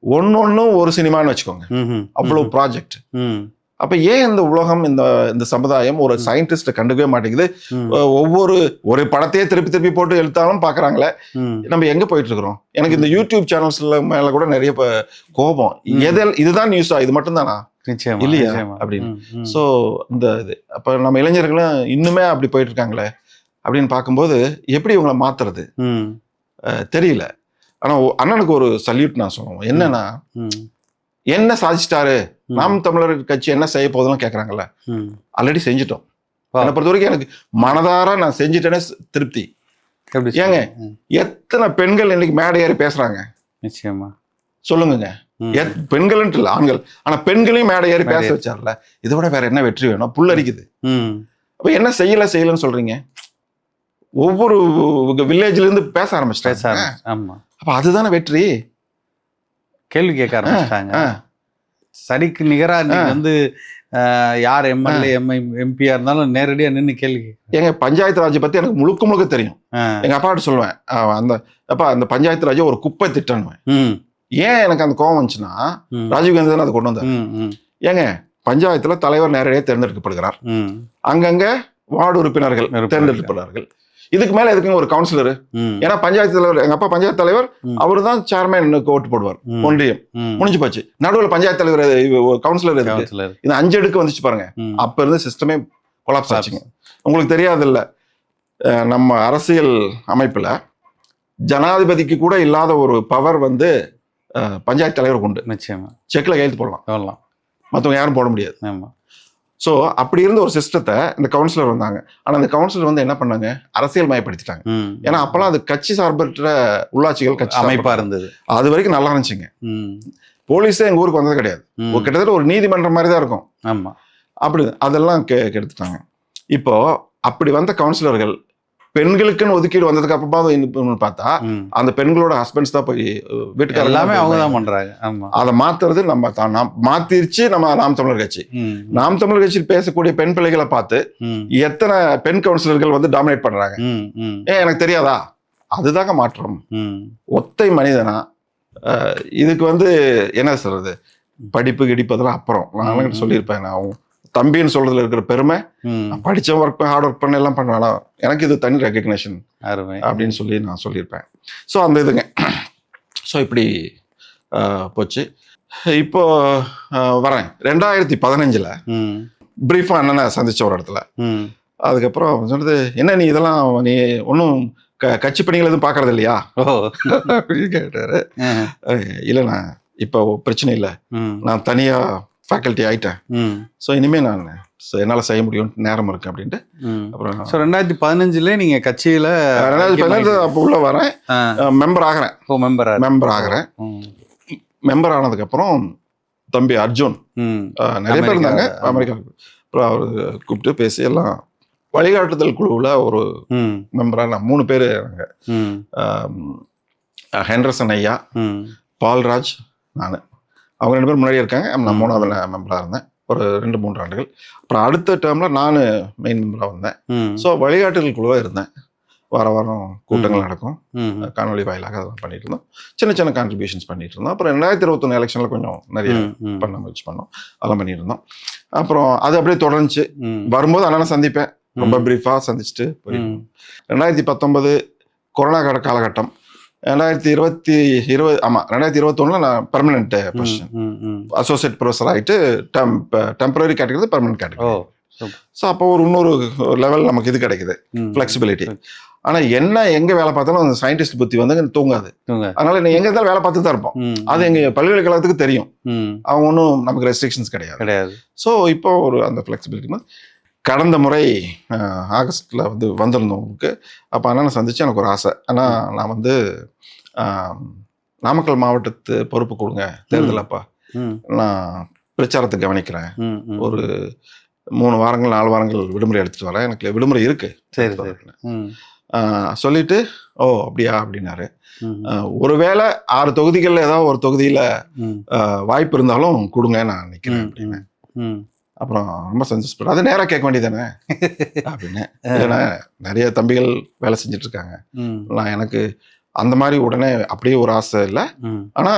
Speaker 1: ஒன்னொன்னும் ஒரு சினிமான்னு வச்சுக்கோங்க,
Speaker 2: ம்ஹும்.
Speaker 1: அவ்வளவு ப்ராஜெக்ட்.
Speaker 2: ம்,
Speaker 1: அப்ப ஏன் இந்த உலகம் இந்த சமுதாயம் ஒரு சயின்டிஸ்ட கண்டுக்கவே மாட்டேங்குது?
Speaker 2: ம்,
Speaker 1: ஒரு படத்தையே திருப்பி போட்டு எழுத்தாலும் பாக்குறாங்களே,
Speaker 2: ம்.
Speaker 1: நம்ம எங்க போயிட்டு இருக்கிறோம்? எனக்கு இந்த யூடியூப் சேனல்ஸ்ல மேல கூட நிறைய கோபம். இதுதான் நியூஸா? இது மட்டும் தானா
Speaker 2: நிச்சயமா,
Speaker 1: இல்லையா
Speaker 2: நிச்சயமா.
Speaker 1: அப்படின்னு.
Speaker 2: ம், ம்.
Speaker 1: ஸோ இந்த இது அப்ப நம்ம இளைஞர்களும் இன்னுமே அப்படி போயிட்டு இருக்காங்களே அப்படின்னு பார்க்கும்போது எப்படி இவங்களை மாத்துறது
Speaker 2: ம்,
Speaker 1: தெரியல. ஆனா அண்ணனுக்கு ஒரு சல்யூட் நான் சொல்லுவோம். என்னன்னா,
Speaker 2: ம்,
Speaker 1: என்ன சாதிச்சிட்டாரு, நாம் தமிழர் கட்சி என்ன செய்ய போகுதுன்னு கேட்கறாங்கல்ல,
Speaker 2: ம்.
Speaker 1: ஆல்ரெடி செஞ்சிட்டோம்.
Speaker 2: Wow.
Speaker 1: என்னை பொறுத்த வரைக்கும் எனக்கு மனதார நான் செஞ்சிட்டேனே திருப்தி.
Speaker 2: எப்படி
Speaker 1: ஏங்க,
Speaker 2: சொல்றீங்க? ம்,
Speaker 1: எத்தனை பெண்கள் இன்னைக்கு மேடை ஏறி பேசுறாங்க
Speaker 2: நிச்சயமா.
Speaker 1: சொல்லுங்க.
Speaker 2: ம்,
Speaker 1: பெண்கள்ன்ட்டு இல்ல, ஆண்கள். ஆனா பெண்களையும் மேடை ஏறி பேச
Speaker 2: மேடை.
Speaker 1: வச்சார்ல, இதை விட வேற என்ன வெற்றி வேணும்? புல்லரிக்குது.
Speaker 2: ம்.
Speaker 1: அப்ப என்ன செய்யலன்னு சொல்றீங்க? ஒவ்வொரு வில்லேஜ்ல இருந்து பேச
Speaker 2: பேச
Speaker 1: ஆரம்பிச்சிட்டாங்க.
Speaker 2: ஆரம்பிச்சு. ஆமா,
Speaker 1: அப்ப அதுதானே வெற்றி.
Speaker 2: கேள்வி கேட்க ஆரம்பிச்சிட்டாங்க.
Speaker 1: ஆ,
Speaker 2: சரிக்கு நிகரா இன்னைக்கு வந்து யார் எம்எல்ஏ எம்பியா இருந்தாலும் நேரடியா நின்னு கேள்வி கேட்க.
Speaker 1: எங்க பஞ்சாயத்து ராஜ் பத்தி எனக்கு முழுக்க தெரியும். எங்க அப்பாட்ட சொல்லுவேன், அந்த பஞ்சாயத்து ராஜ் ஒரு குப்பை திட்டம்னுவேன்.
Speaker 2: ம்,
Speaker 1: ஏன் எனக்கு அந்த கோவம் வந்துச்சுன்னா,
Speaker 2: ம்,
Speaker 1: ராஜீவ்காந்தி தானே அதை கொண்டு வந்தார்.
Speaker 2: ம், ம்,
Speaker 1: ஏங்க, பஞ்சாயத்துல தலைவர் நேரடியாக தேர்ந்தெடுக்கப்படுகிறார்,
Speaker 2: ம்,
Speaker 1: அங்கங்க வார்டு உறுப்பினர்கள் தேர்ந்தெடுக்கப்படுகிறார்கள். இதுக்கு மேல எதுக்குங்க ஒரு கவுன்சிலர்?
Speaker 2: ம்,
Speaker 1: ஏன்னா பஞ்சாயத்து தலைவர், எங்க அப்பா பஞ்சாயத்து தலைவர்,
Speaker 2: ம்.
Speaker 1: அவரு தான் சேர்மேனுக்கு ஓட்டு போடுவார்.
Speaker 2: ம்.
Speaker 1: ஒன்றியம்
Speaker 2: ம்.
Speaker 1: முடிஞ்சு போச்சு. நடுவில் பஞ்சாயத்து தலைவர் கவுன்சிலர் இருக்கு.
Speaker 2: கவுன்சிலர்.
Speaker 1: இது 5 அடுக்கு வந்துச்சு பாருங்க.
Speaker 2: ம்.
Speaker 1: அப்ப இருந்து சிஸ்டமே கொலாப்ஸ் ஆச்சுங்க. உங்களுக்கு தெரியாது இல்ல, நம்ம அரசியல் அமைப்புல ஜனாதிபதிக்கு கூட இல்லாத ஒரு பவர் வந்து பஞ்சாயத்து தலைவருக்கு உண்டு.
Speaker 2: நிச்சயமா
Speaker 1: செக்ல கையெழுத்து போடலாம்,
Speaker 2: சொல்லலாம்.
Speaker 1: மற்றவங்க யாரும் போட முடியாது.
Speaker 2: ஆமா.
Speaker 1: ஸோ அப்படி இருந்த ஒரு சிஸ்டத்தை இந்த கவுன்சிலர் வந்தாங்க. ஆனால் அந்த கவுன்சிலர் வந்து என்ன பண்ணாங்க, அரசியல் மயப்படுத்திட்டாங்க.
Speaker 2: ம்.
Speaker 1: ஏன்னா அப்பெல்லாம் அது கட்சி சார்பற்ற உள்ளாட்சிகள், கட்சி
Speaker 2: அமைப்பா
Speaker 1: அமைப்பா
Speaker 2: இருந்தது.
Speaker 1: அது வரைக்கும் நல்லா இருந்துச்சுங்க.
Speaker 2: ம்.
Speaker 1: போலீஸே எங்க ஊருக்கு வந்தது கிடையாது.
Speaker 2: ம்.
Speaker 1: கிட்டத்தட்ட ஒரு நீதிமன்றம் மாதிரி தான் இருக்கும்.
Speaker 2: ஆமா.
Speaker 1: அப்படி அதெல்லாம் கெடுத்துட்டாங்க. இப்போ அப்படி வந்த கவுன்சிலர்கள் பெண்களுக்குன்னு ஒதுக்கீடு வந்ததுக்கு அப்புறமா பார்த்தா
Speaker 2: ம்.
Speaker 1: அந்த பெண்களோட ஹஸ்பண்ட்ஸ் தான் போய் வீட்டுக்காரங்க
Speaker 2: எல்லாமே
Speaker 1: தான்
Speaker 2: அவங்க
Speaker 1: போய்
Speaker 2: தான் பண்றாங்க. ஆமா.
Speaker 1: அதை மாத்துறது நாம் மாத்திருச்சு நம்ம நாம் தமிழர் கட்சி.
Speaker 2: ம்.
Speaker 1: நாம் தமிழர் கட்சியில் பேசக்கூடிய பெண் பிள்ளைகளை பார்த்து
Speaker 2: ம்.
Speaker 1: எத்தனை பெண் கவுன்சிலர்கள் வந்து டாமினேட் பண்றாங்க.
Speaker 2: ம். ம்.
Speaker 1: எனக்கு தெரியாதா? அதுதாங்க மாற்றம்.
Speaker 2: ம்.
Speaker 1: ஒத்தை மனிதனா இதுக்கு வந்து என்ன சொல்றது, படிப்பு கிடிப்பதெல்லாம் அப்புறம். நான் சொல்லியிருப்பேன், நான் தம்பின்னு சொல்றதுல இருக்கிற பெருமை,
Speaker 2: ம்.
Speaker 1: படிச்ச ஒர்க் பண்ண, ஹார்ட் ஒர்க் பண்ண எல்லாம் பண்ணுவானா, எனக்கு இது தனி ரெகக்னேஷன்
Speaker 2: அருமை.
Speaker 1: அப்படின்னு சொல்லி நான் சொல்லியிருப்பேன். ஸோ அந்த இதுங்க. ஸோ இப்படி போச்சு. இப்போ வரேன் 2015
Speaker 2: ம்.
Speaker 1: பிரீஃபா அண்ணனை சந்திச்ச ஒரு இடத்துல.
Speaker 2: ம்.
Speaker 1: அதுக்கப்புறம் சொன்னது, என்ன நீ இதெல்லாம் நீ ஒன்றும் கட்சி பணிகள் எதுவும் பார்க்கறது இல்லையா
Speaker 2: ஓ.
Speaker 1: அப்படின்னு கேட்டாரு. இல்லைண்ணா, இப்போ பிரச்சனை இல்லை,
Speaker 2: ம்.
Speaker 1: நான் தனியா ஃபேக்கல்ட்டி ஆயிட்டேன்.
Speaker 2: ம்.
Speaker 1: ஸோ இனிமே நான் என்னால் செய்ய முடியும், நேரம் இருக்கு அப்படின்ட்டு.
Speaker 2: ம்.
Speaker 1: அப்புறம்
Speaker 2: ஸோ 2015 நீங்க கட்சியில
Speaker 1: 2015 அப்போ உள்ள வரேன், மெம்பர் ஆகிறேன். மெம்பர் ஆகிறேன். மெம்பர் ஆனதுக்கப்புறம் தம்பி அர்ஜுன், நிறைய பேர் இருந்தாங்க அமெரிக்காவுக்கு. அப்புறம் அவர் கூப்பிட்டு பேசி எல்லாம் வழிகாட்டுதல் குழுவில் ஒரு மெம்பராக நான் 3 பேர் இருங்க. ஹெண்டர்சன் ஐயா, பால்ராஜ், நான். அவங்க 2 பேர் முன்னாடியே இருக்காங்க. நான் 3வது மெம்பராக இருந்தேன் ஒரு 2-3 ஆண்டுகள். அப்புறம் அடுத்த டேர்மில் நான் மெயின் மெம்பராக வந்தேன். ஸோ வழிகாட்டுதல் குழுவாக இருந்தேன். வாரம் கூட்டங்கள் நடக்கும், காணொலி வாயிலாக அதெல்லாம் பண்ணிட்டு இருந்தோம். சின்ன கான்ட்ரிபியூஷன்ஸ் பண்ணிட்டு இருந்தோம். அப்புறம் 2021 எலெக்ஷனில் கொஞ்சம் நிறைய பண்ண முயற்சி பண்ணோம், அதெல்லாம் பண்ணிட்டு இருந்தோம். அப்புறம் அது அப்படியே தொடர்ந்துச்சு. வரும்போது அண்ணனை சந்திப்பேன், ரொம்ப பிரீஃபாக சந்திச்சுட்டு போயிருக்கோம். 2019 கொரோனா காலகட்டம். 2021 நான் பெர்மனன்ட் பொசிஷன், அசோசியேட் ப்ரொஃபஸர் ஆகிட்டு temporary category permanent category. So அப்போ இன்னொரு லெவல் நமக்கு இது கிடைக்குது, ஃப்ளெக்சிபிலிட்டி. ஆனா என்ன எங்க வேலை பார்த்தாலும் அந்த சயின்டிஸ்ட் புத்தி வந்து தூங்காது. அதனால நீ எங்க இருந்தாலும் வேலை பார்த்துட்டு தான் இருப்போம். அது எங்க பல்கலைக்கழகத்துக்கு தெரியும். அவங்க ஒன்றும் நமக்கு ரெஸ்ட்ரிக்ஷன்ஸ் கிடையாது. ஸோ இப்போ ஒரு அந்த ஃபிளெக்சிபிலிட்டி. கடந்த முறை ஆகஸ்ட்ல வந்து வந்திருந்தோம் உங்களுக்கு. அப்போ அண்ணனை சந்திச்சு எனக்கு ஒரு ஆசை. ஆனால் நான் வந்து நாமக்கல் மாவட்டத்து பொறுப்பு கொடுங்க தேர்தல் அப்பா, நான் பிரச்சாரத்தை கவனிக்கிறேன், ஒரு 3 வாரங்கள் 4 வாரங்கள் விடுமுறை எடுத்துட்டு வரேன், எனக்கு விடுமுறை இருக்கு சொல்லிட்டு, ஓ அப்படியா அப்படின்னாரு. ஒருவேளை 6 தொகுதிகள்ல ஏதாவது ஒரு தொகுதியில வாய்ப்பு இருந்தாலும் கொடுங்க நான் நிக்கிறேன் அப்படின்னு. அப்புறம் ரொம்ப சந்தோஷப்படும். அது நேராக கேட்க வேண்டியதானே அப்படின்னு. இல்லைன்னா நிறைய தம்பிகள் வேலை செஞ்சுட்டு இருக்காங்க. நான் எனக்கு அந்த மாதிரி உடனே அப்படியே ஒரு ஆசை இல்லை. ஆனா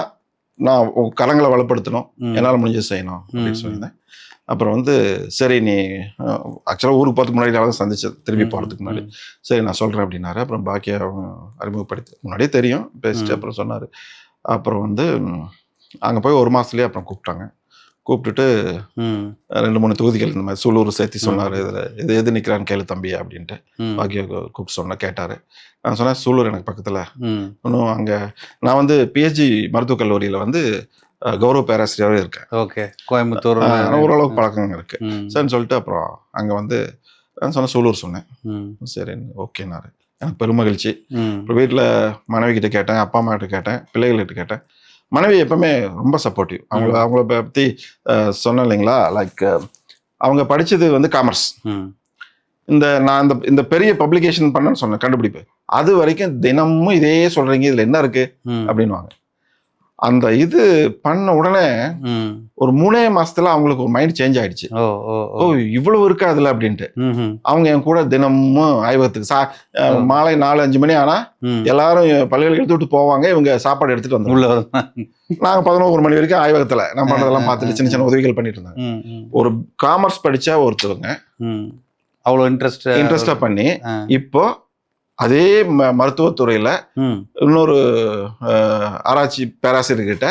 Speaker 1: நான் கரங்களை வளப்படுத்தணும், என்னால் முடிஞ்சது செய்யணும் அப்படின்னு சொல்லியிருந்தேன். அப்புறம் வந்து சரி நீ ஆக்சுவலாக ஊருக்கு போகிறதுக்கு முன்னாடி தான் சந்திச்சு திரும்பி போகிறதுக்கு முன்னாடி சரி நான் சொல்கிறேன் அப்படின்னாரு. அப்புறம் பாக்கிய அறிமுகப்படுத்தி முன்னாடியே தெரியும் பேசிட்டு அப்புறம் சொன்னார். அப்புறம் வந்து அங்கே போய் 1 மாதத்துலேயே அப்புறம் கூப்பிட்டுட்டு 2-3 தொகுதிகள் இந்த மாதிரி சூலூர் சேர்த்து சொன்னார். இதில் எது நிற்கிறான்னு கேளு தம்பி அப்படின்ட்டு பாக்கிய கூப்பிட்டு கேட்டார். நான் சொன்னேன் சூலூர் எனக்கு பக்கத்தில் இன்னும் அங்கே நான் வந்து பிஹெச்டி மருத்துவக் கல்லூரியில் வந்து கௌரவ பேராசிரியராகவே இருக்கேன்.
Speaker 2: ஓகே, கோயம்புத்தூர்
Speaker 1: ஓரளவுக்கு பழக்கம் இருக்கு சரின்னு சொல்லிட்டு அப்புறம் அங்கே வந்து நான் சொன்னேன் சூலூர் சொன்னேன். சரி ஓகேனாரு. எனக்கு பெருமகிழ்ச்சி. அப்புறம் வீட்டில் மனைவி கிட்ட கேட்டேன், அப்பா அம்மா கிட்ட கேட்டேன், பிள்ளைகள்கிட்ட கேட்டேன். மனைவி எப்பவுமே ரொம்ப சப்போர்ட்டிவ். அவங்கள பற்றி சொன்னேன் இல்லைங்களா, லைக் அவங்க படித்தது வந்து காமர்ஸ். நான் இந்த பெரிய பப்ளிகேஷன் பண்ணேன்னு சொன்னேன் கண்டுபிடிப்பு, அது வரைக்கும் தினமும் இதே சொல்றீங்க, இதுல என்ன இருக்கு அப்படின்வாங்க. அந்த இது பண்ண உடனே ஒரு 3 மாசத்துல அவங்களுக்கு ஒரு மைண்ட் சேஞ்ச் ஆயிடுச்சு. ஓ இவ்வளவு இருக்கா அதுல அப்படின்ட்டு. அவங்க என் கூட தினமும் ஆய்வகத்துக்கு மாலை 4-5 மணி ஆனா எல்லாரும் பல்கலைக்கழகத்தை விட்டு போவாங்க, இவங்க சாப்பாடு எடுத்துட்டு வந்தாங்க. நாங்க 11 மணி வரைக்கும் ஆய்வகத்துல நம்ம பண்ணதெல்லாம் பார்த்துட்டு சின்ன சின்ன உதவிகள் பண்ணிட்டு இருந்தாங்க. ஒரு காமர்ஸ் படிச்சா ஒருத்தவங்க
Speaker 2: அவ்வளவு இன்ட்ரெஸ்டா
Speaker 1: பண்ணி இப்போ அதே மருத்துவத்துறையில இன்னொரு ஆராய்ச்சி பேராசிரியர்கிட்ட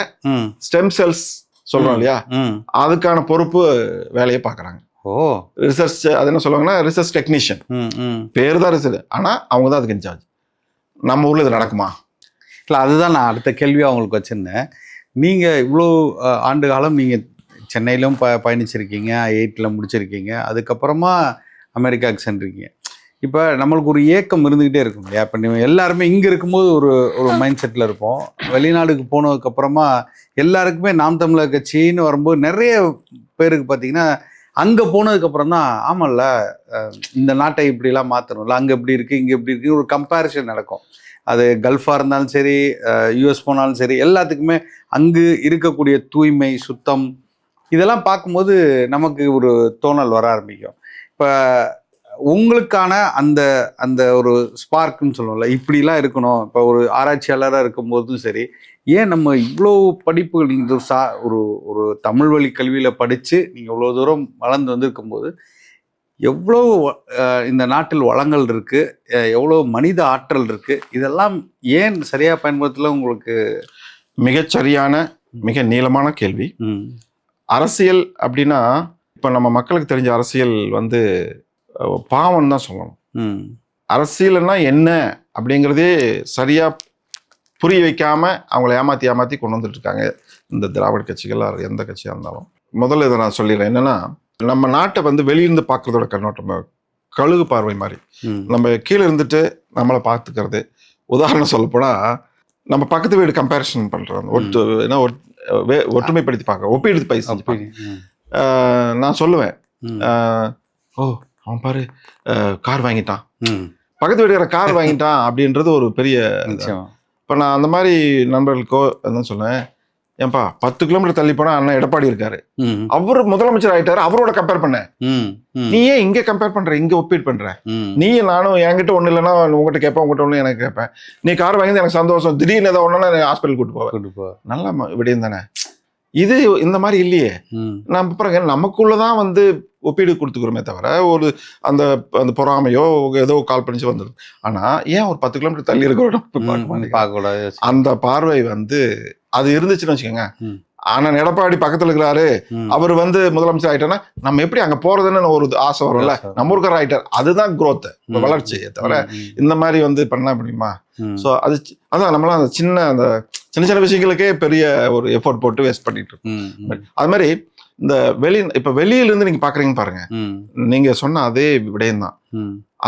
Speaker 1: ஸ்டெம் செல்ஸ் சொல்றோம் இல்லையா, அதுக்கான பொறுப்பு வேலையை பாக்குறாங்க. ரிசர்ச் அது என்ன சொல்லுவாங்கன்னா ரிசர்ச் டெக்னீஷியன் பேரு தான் ரிசர்ச், ஆனா அவங்க தான் அதுக்கு இன்சார்ஜ். நம்ம ஊர்ல இது நடக்குமா?
Speaker 2: இல்லை, அதுதான் நான் அடுத்த கேள்வியாக அவங்களுக்கு வச்சிருந்தேன். நீங்கள் இவ்வளோ ஆண்டு காலம் நீங்கள் சென்னையிலும் பயணிச்சிருக்கீங்க, ஐஐடியில் முடிச்சிருக்கீங்க, அதுக்கப்புறமா அமெரிக்காவுக்கு சென்றிருக்கீங்க. இப்போ நம்மளுக்கு ஒரு ஏக்கம் இருந்துக்கிட்டே இருக்கும் இல்லையா? இப்போ நீங்கள் எல்லாருமே இங்கே இருக்கும்போது ஒரு மைண்ட் செட்டில் இருப்போம். வெளிநாடுக்கு போனதுக்கப்புறமா எல்லாருக்குமே நாம் தமிழர் கட்சின்னு வரும்போது நிறைய பேருக்கு பார்த்தீங்கன்னா அங்கே போனதுக்கப்புறம் தான் ஆமாம்ல இந்த நாட்டை இப்படிலாம் மாற்றணும்ல, அங்கே எப்படி இருக்குது இங்கே எப்படி இருக்குது ஒரு கம்பேரிசன் நடக்கும். அது கல்ஃபாக இருந்தாலும் சரி, யூஎஸ் போனாலும் சரி, எல்லாத்துக்குமே அங்கு இருக்கக்கூடிய தூய்மை சுத்தம் இதெல்லாம் பார்க்கும்போது நமக்கு ஒரு தோணல் வர ஆரம்பிக்கும். இப்போ உங்களுக்கான அந்த அந்த ஒரு ஸ்பார்க்குன்னு சொல்லுவோம்ல, இப்படிலாம் இருக்கணும். இப்போ ஒரு ஆராய்ச்சியாளராக இருக்கும்போதும் சரி, ஏன் நம்ம இவ்வளோ படிப்புகள் நீங்கள் ஒரு தமிழ் வழி கல்வியில் படித்து நீங்கள் இவ்வளோ தூரம் வளர்ந்து வந்திருக்கும்போது எவ்வளோ இந்த நாட்டில் வளங்கள் இருக்குது, எவ்வளோ மனித ஆற்றல் இருக்குது, இதெல்லாம் ஏன் சரியாக பயன்படுத்தல? உங்களுக்கு
Speaker 1: மிகச்சரியான மிக நீளமான கேள்வி. அரசியல் அப்படின்னா இப்போ நம்ம மக்களுக்கு தெரிஞ்ச அரசியல் வந்து பாவம் தான் சொல்லணும். அரசியல்னா என்ன அப்படிங்கிறதே சரியா புரிய வைக்காம அவங்கள ஏமாத்தி கொண்டு வந்துட்டு இருக்காங்க இந்த திராவிட கட்சிகள், எந்த கட்சியா இருந்தாலும். முதல்ல இதை நான் சொல்லிடுறேன். என்னன்னா நம்ம நாட்டை வந்து வெளியிருந்து பார்க்கறதோட கண்ணோட்டம் கழுகு பார்வை மாதிரி. நம்ம கீழே இருந்துட்டு நம்மளை பார்த்துக்கிறது. உதாரணம் சொல்ல போனா நம்ம பக்கத்து வீடு கம்பேரிசன் பண்றோம், ஒற்றுமைப்படுத்தி பார்க்க, ஒப்பீடு பயிற்சி. நான் சொல்லுவேன், ஓ அவன் பாரு கார் வாங்கிட்டான், பக்கத்து வீட்டுக்கார கார் வாங்கிட்டான் அப்படின்றது ஒரு பெரிய. இப்போ நான் அந்த மாதிரி நண்பர்களுக்கோ அதான் சொன்னேன், ஏன்பா 10 கிலோமீட்டர் தள்ளி போனா அண்ணன் எடப்பாடி இருக்காரு, அவரு முதலமைச்சர் ஆயிட்டாரு, அவரோட கம்பேர் பண்ண. நீ ஏன் இங்க கம்பேர் பண்ற, இங்க ஒப்பீடு பண்ற? நீ நானும் என்கிட்ட ஒண்ணு இல்லைன்னா உங்ககிட்ட கேட்பேன், உங்ககிட்ட ஒண்ணு எனக்கு கேட்பேன். நீ கார் வாங்கி எனக்கு சந்தோஷம், திடீர்னு ஏதாவது ஒண்ணுன்னா ஹாஸ்பிட்டல் கூட்டு போவேன், நல்லா விடியும் தானே. இது இந்த மாதிரி இல்லையே. நம்ம பாருங்க, நமக்குள்ளதான் வந்து ஒப்பீடு கொடுத்துக்கிறோமே தவிர ஒரு அந்த அந்த பொறாமையோ ஏதோ கால் பண்ணிச்சு வந்துடும். ஆனா ஏன் ஒரு 10 கிலோமீட்டர் தள்ளி இருக்கிறோம் பார்க்க கூடாது? அந்த பார்வை வந்து அது இருந்துச்சுன்னு வச்சுக்கோங்க, அண்ணன் எடப்பாடி பக்கத்துல இருக்கிறாரு, அவர் வந்து முதலமைச்சர் ஆயிட்டாருன்னா நம்ம எப்படி அங்க போறதுன்னு ஒரு ஆசை வரும்ல. நம்ம ஊருக்கார ஆயிட்டார், அதுதான் growth, வளர்ச்சியை தவிர இந்த மாதிரி வந்து பண்ண முடியுமா? ஸோ அதான் நம்மளாம் அந்த சின்ன விஷயங்களுக்கே பெரிய ஒரு எஃபோர்ட் போட்டு வேஸ்ட் பண்ணிட்டு இருக்கோம். அது மாதிரி இந்த இப்ப வெளியில இருந்து நீங்க பாக்குறீங்க பாருங்க, நீங்க சொன்ன அதே விடயம் தான்.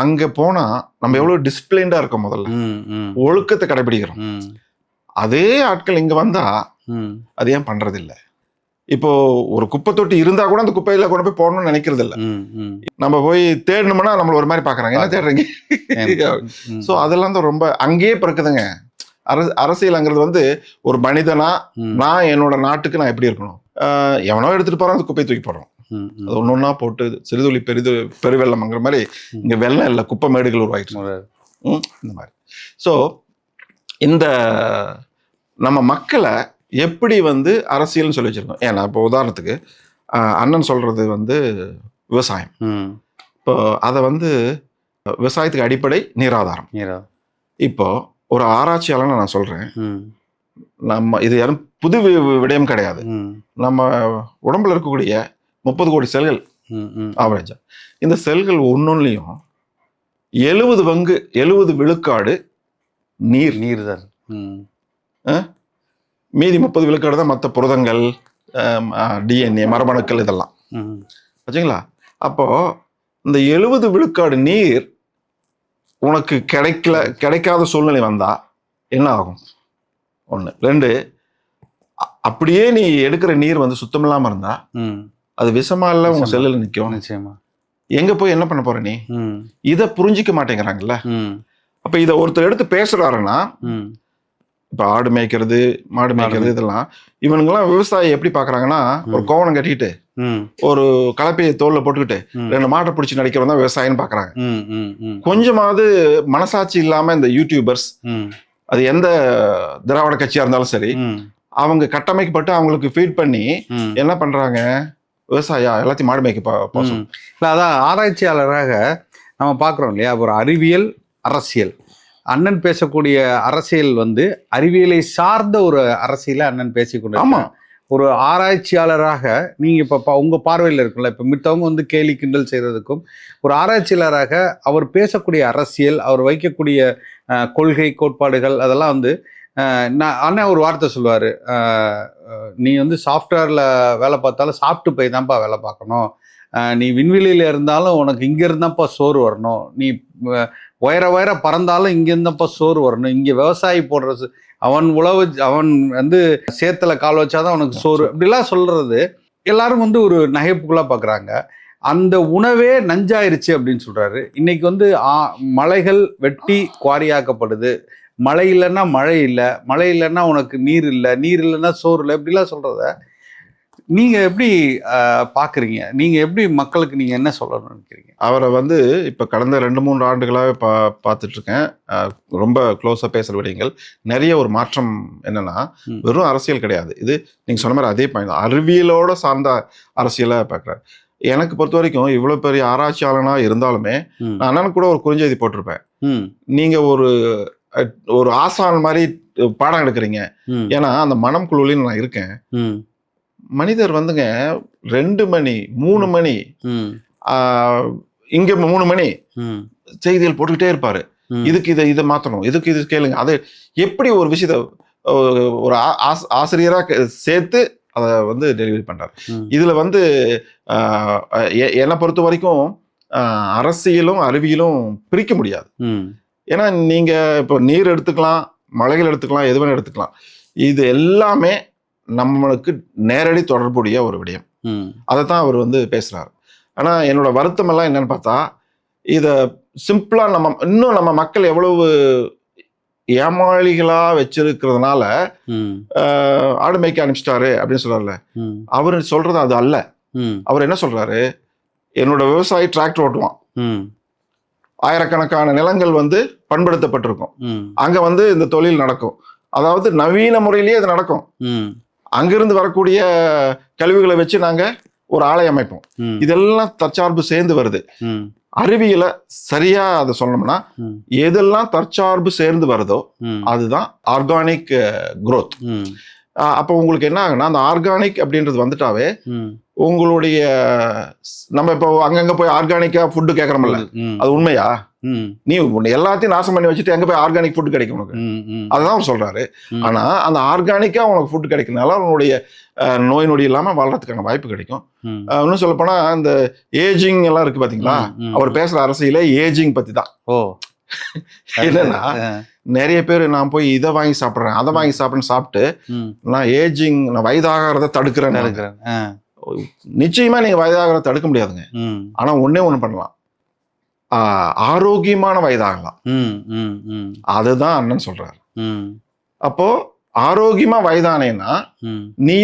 Speaker 1: அங்க போனா நம்ம எவ்வளவு டிசிப்ளின்டா இருக்கோம், முதல்ல ஒழுக்கத்தை கடைபிடிக்கிறோம். அதே ஆட்கள் இங்க வந்தா அது ஏன் பண்றது இல்ல? இப்போ ஒரு குப்பை தொட்டி இருந்தா கூட அந்த குப்பையில கொண்டு போய் போடணும்னு நினைக்கிறது இல்ல. நம்ம போய் தேடணும்னா நம்மள ஒரு மாதிரி பாக்குறாங்க, என்ன தேடுறீங்க? சோ அதெல்லாம் தான் ரொம்ப அங்கேயே பிறக்குதுங்க. அரசியல்ங்கிறது வந்து ஒரு மனிதனா நான் என்னோட நாட்டுக்கு நான் எப்படி இருக்கணும், எவனோ எடுத்துட்டு போறான், அந்த குப்பையை தூக்கி போடுறோம். அது ஒன்னொன்னா போட்டு சிறுதுளி பெருவெள்ளம்ங்கிற மாதிரி இங்க வெள்ளம் இல்ல, குப்பை மேடுகள் உருவாயிட்டு இந்த மாதிரி. ஸோ இந்த நம்ம மக்களை எப்படி வந்து அரசியல்னு சொல்லி வச்சிருக்கோம். ஏன்னா இப்போ உதாரணத்துக்கு அண்ணன் சொல்றது வந்து விவசாயம். இப்போ அதை வந்து விவசாயத்துக்கு அடிப்படை நீராதாரம். இப்போ ஒரு ஆராய்ச்சியாளர் நான் சொல்றேன், நம்ம இது யாரும் புது விடயம் கிடையாது. நம்ம உடம்புல இருக்கக்கூடிய 30 கோடி செல்கள் ஆவரேஜா, இந்த செல்கள் ஒன்னொன்னுலையும் 70 விழுக்காடு நீர் தான். மீதி 30 விழுக்காடு தான் மற்ற புரதங்கள், டிஎன்ஏ, மரபணுக்கள், இதெல்லாம் வச்சுங்களா. அப்போ இந்த 70 விழுக்காடு நீர் உனக்கு கிடைக்காத சூழ்நிலை வந்தா என்ன ஆகும்? 1. 2, அப்படியே நீ எடுக்கிற நீர் வந்து சுத்தம் இல்லாம இருந்தா அது விஷமா இல்ல உங்க செல்லுல நிக்கும். எங்க போய் என்ன பண்ண போற நீ? இத புரிஞ்சிக்க மாட்டேங்கிறாங்கல்ல. அப்ப இத ஒருத்தர் எடுத்து பேசுறாருன்னா, இப்ப ஆடு மேய்க்கிறது, மாடு மேய்க்கிறது, இதெல்லாம் இவனுங்கெல்லாம் விவசாயி எப்படி பாக்குறாங்கன்னா, ஒரு கோவணம் கட்டிக்கிட்டு ஒரு கலப்பையை தோல்ல போட்டுக்கிட்டு 2 மாட்டை பிடிச்சி நடிக்கிறவங்க தான் விவசாயம்னு பாக்குறாங்க. கொஞ்சமாவது மனசாட்சி இல்லாம இந்த யூடியூபர்ஸ், அது எந்த திராவிட கட்சியா இருந்தாலும் சரி, அவங்க கட்டமைக்கப்பட்டு அவங்களுக்கு ஃபீட் பண்ணி என்ன பண்றாங்க, விவசாயம் எல்லாத்தையும் மாடு மேய்க்க போசம்.
Speaker 2: இல்லை, அதான் ஆராய்ச்சியாளராக நம்ம பார்க்குறோம் இல்லையா, ஒரு அறிவியல் அரசியல். அண்ணன் பேசக்கூடிய அரசியல் வந்து அறிவியலை சார்ந்த ஒரு அரசியலை அண்ணன் பேசிக்கொண்டு.
Speaker 1: ஆமா,
Speaker 2: ஒரு ஆராய்ச்சியாளராக நீங்கள் இப்போ உங்கள் பார்வையில் இருக்குல்ல, இப்போ மித்தவங்க வந்து கேலி கிண்டல் செய்கிறதுக்கும் ஒரு ஆராய்ச்சியாளராக அவர் பேசக்கூடிய அரசியல், அவர் வைக்கக்கூடிய கொள்கை கோட்பாடுகள், அதெல்லாம் வந்து அண்ணன் ஒரு வார்த்தை சொல்லுவார், நீ வந்து சாஃப்ட்வேரில் வேலை பார்த்தாலும் சாப்பிட்டு போய் தான்ப்பா வேலை பார்க்கணும், நீ விண்வெளியில் இருந்தாலும் உனக்கு இங்கே இருந்தாப்பா சோறு வரணும், நீ உயர பறந்தாலும் இங்கே இருந்தாப்பா சோறு வரணும், இங்கே விவசாயி போடுறது அவன் அவன் வந்து சேத்துல கால் வச்சாதான் அவனுக்கு சோறு, அப்படிலாம் சொல்றது எல்லாரும் வந்து ஒரு நகைப்புக்குள்ளா பார்க்குறாங்க. அந்த உணவே நஞ்சாயிருச்சு அப்படின்னு சொல்றாரு. இன்னைக்கு வந்து மலைகள் வெட்டி குவாரியாக்கப்படுது, மழை இல்லைன்னா மழை இல்லை, மழை இல்லைன்னா உனக்கு நீர் இல்லை, நீர் இல்லைன்னா சோறு இல்லை, இப்படிலாம் சொல்றத நீங்க எப்படி பாக்குறீங்க? நீங்க எப்படி மக்களுக்கு நீங்க என்ன சொல்லணும்னு நினைக்கிறீங்க?
Speaker 1: அவரை வந்து இப்ப கடந்த 2-3 ஆண்டுகளாவே பார்த்துட்டு இருக்கேன். ரொம்ப க்ளோஸா பேசுற விடயங்கள் நிறைய ஒரு மாற்றம் என்னன்னா, வெறும் அரசியல் கிடையாது இது, நீங்க சொன்ன மாதிரி அதே பாயிண்ட், அறிவியலோட சார்ந்த அரசியலை பார்க்குறாரு. எனக்கு பொறுத்த வரைக்கும் இவ்வளவு பெரிய ஆராய்ச்சியாளனா இருந்தாலுமே நான் அண்ணனுக்கு கூட ஒரு குறுஞ்செய்தி போட்டிருப்பேன், நீங்க ஒரு ஆசான் மாதிரி பாடம் எடுக்கிறீங்க. ஏன்னா அந்த மனம் குழுவில நான் இருக்கேன். மனிதர் வந்துங்க 2 மணி 3 மணி இங்க 3 மணி செய்திகள் போட்டுக்கிட்டே இருப்பாரு. இதுக்கு இதை மாத்தணும், இதுக்கு இது கேளுங்க, அதை எப்படி ஒரு விஷயத்த ஒரு ஆசிரியரா சேர்த்து அதை வந்து டெலிவரி பண்றாரு. இதுல வந்து என்னை பொறுத்த வரைக்கும் அரசியலும் அறிவியலும் பிரிக்க முடியாது. ஏன்னா நீங்க இப்போ நீர் எடுத்துக்கலாம், மலைகள் எடுத்துக்கலாம், எது வேணும் எடுத்துக்கலாம், இது எல்லாமே நம்மளுக்கு நேரடி தொடர்புடைய ஒரு விடயம். அதைத்தான் அவர் வந்து பேசுறாரு. ஆனா என்னோட வருத்தம் எல்லாம் என்னன்னு பார்த்தா, இத சிம்பிளா நம்ம மக்கள் எவ்வளவு ஏமாளிகளா வச்சிருக்கிறதுனால ஆடு மேய்க்க அனுப்பிச்சிட்டாரு அப்படின்னு சொல்றாருல, அவரு சொல்றது அது அல்ல. அவர் என்ன சொல்றாரு, என்னோட விவசாயி டிராக்டர் ஓட்டுவான், ஆயிரக்கணக்கான நிலங்கள் வந்து பண்படுத்தப்பட்டிருக்கும், அங்க வந்து இந்த தொழில் நடக்கும், அதாவது நவீன முறையிலேயே அது நடக்கும். அங்கிருந்து வரக்கூடிய கழிவுகளை வச்சு நாங்க ஒரு ஆலை அமைப்போம். இதெல்லாம் தற்சார்பு சேர்ந்து வருது. அறிவியல சரியா அதை சொல்லணும்னா, எதெல்லாம் தற்சார்பு சேர்ந்து வருதோ அதுதான் ஆர்கானிக் growth. அப்போ உங்களுக்கு என்ன ஆகுன்னா அந்த ஆர்கானிக் அப்படின்றது வந்துட்டாவே
Speaker 2: ம்.
Speaker 1: உங்களுடைய நம்ம இப்போ அங்கங்க போய் ஆர்கானிக்கா ஃபுட்டு கேட்கறோம்ல,
Speaker 2: ம்.
Speaker 1: அது உண்மையா?
Speaker 2: ம்.
Speaker 1: நீ உன்னை எல்லாத்தையும் நாசம் பண்ணி வச்சுட்டு எங்க போய் ஆர்கானிக் ஃபுட் கிடைக்கும் உனக்கு?
Speaker 2: ம். ம்.
Speaker 1: அதுதான் அவர் சொல்றாரு.
Speaker 2: ம்.
Speaker 1: ஆனா அந்த ஆர்கானிக்கா உனக்கு ஃபுட் கிடைக்கிறதுனால உன்னுடைய நோய் நொடி இல்லாம வாழ்றதுக்கான வாய்ப்பு கிடைக்கும்.
Speaker 2: ம்.
Speaker 1: இன்னும் சொல்ல போனா இந்த ஏஜிங் எல்லாம் இருக்கு பாத்தீங்களா,
Speaker 2: ம்.
Speaker 1: அவர் பேசுற அரசியலே ஏஜிங் பத்தி தான்.
Speaker 2: ஓ
Speaker 1: என்னன்னா நிறைய பேர் நான் போய் இதை வாங்கி சாப்பிடுறேன் அதை வாங்கி சாப்பிடுறேன்னு சாப்பிட்டு
Speaker 2: ம்.
Speaker 1: நான் ஏஜிங் நான் வயதாகிறத தடுக்கிறேன்.
Speaker 2: இருக்கிறேன்.
Speaker 1: நிச்சயமா நீங்க வயதாகிறத தடுக்க முடியாதுங்க.
Speaker 2: ம்.
Speaker 1: ஆனா ஒண்ணே ஒண்ணு பண்ணலாம், ஆரோக்கியமான வயதாகலாம்.
Speaker 2: ம். ம். ம்.
Speaker 1: அதுதான் அண்ணன் சொல்றாரு.
Speaker 2: ம்.
Speaker 1: அப்போ ஆரோக்கியமா வயதானேன்னா
Speaker 2: ம்.
Speaker 1: நீ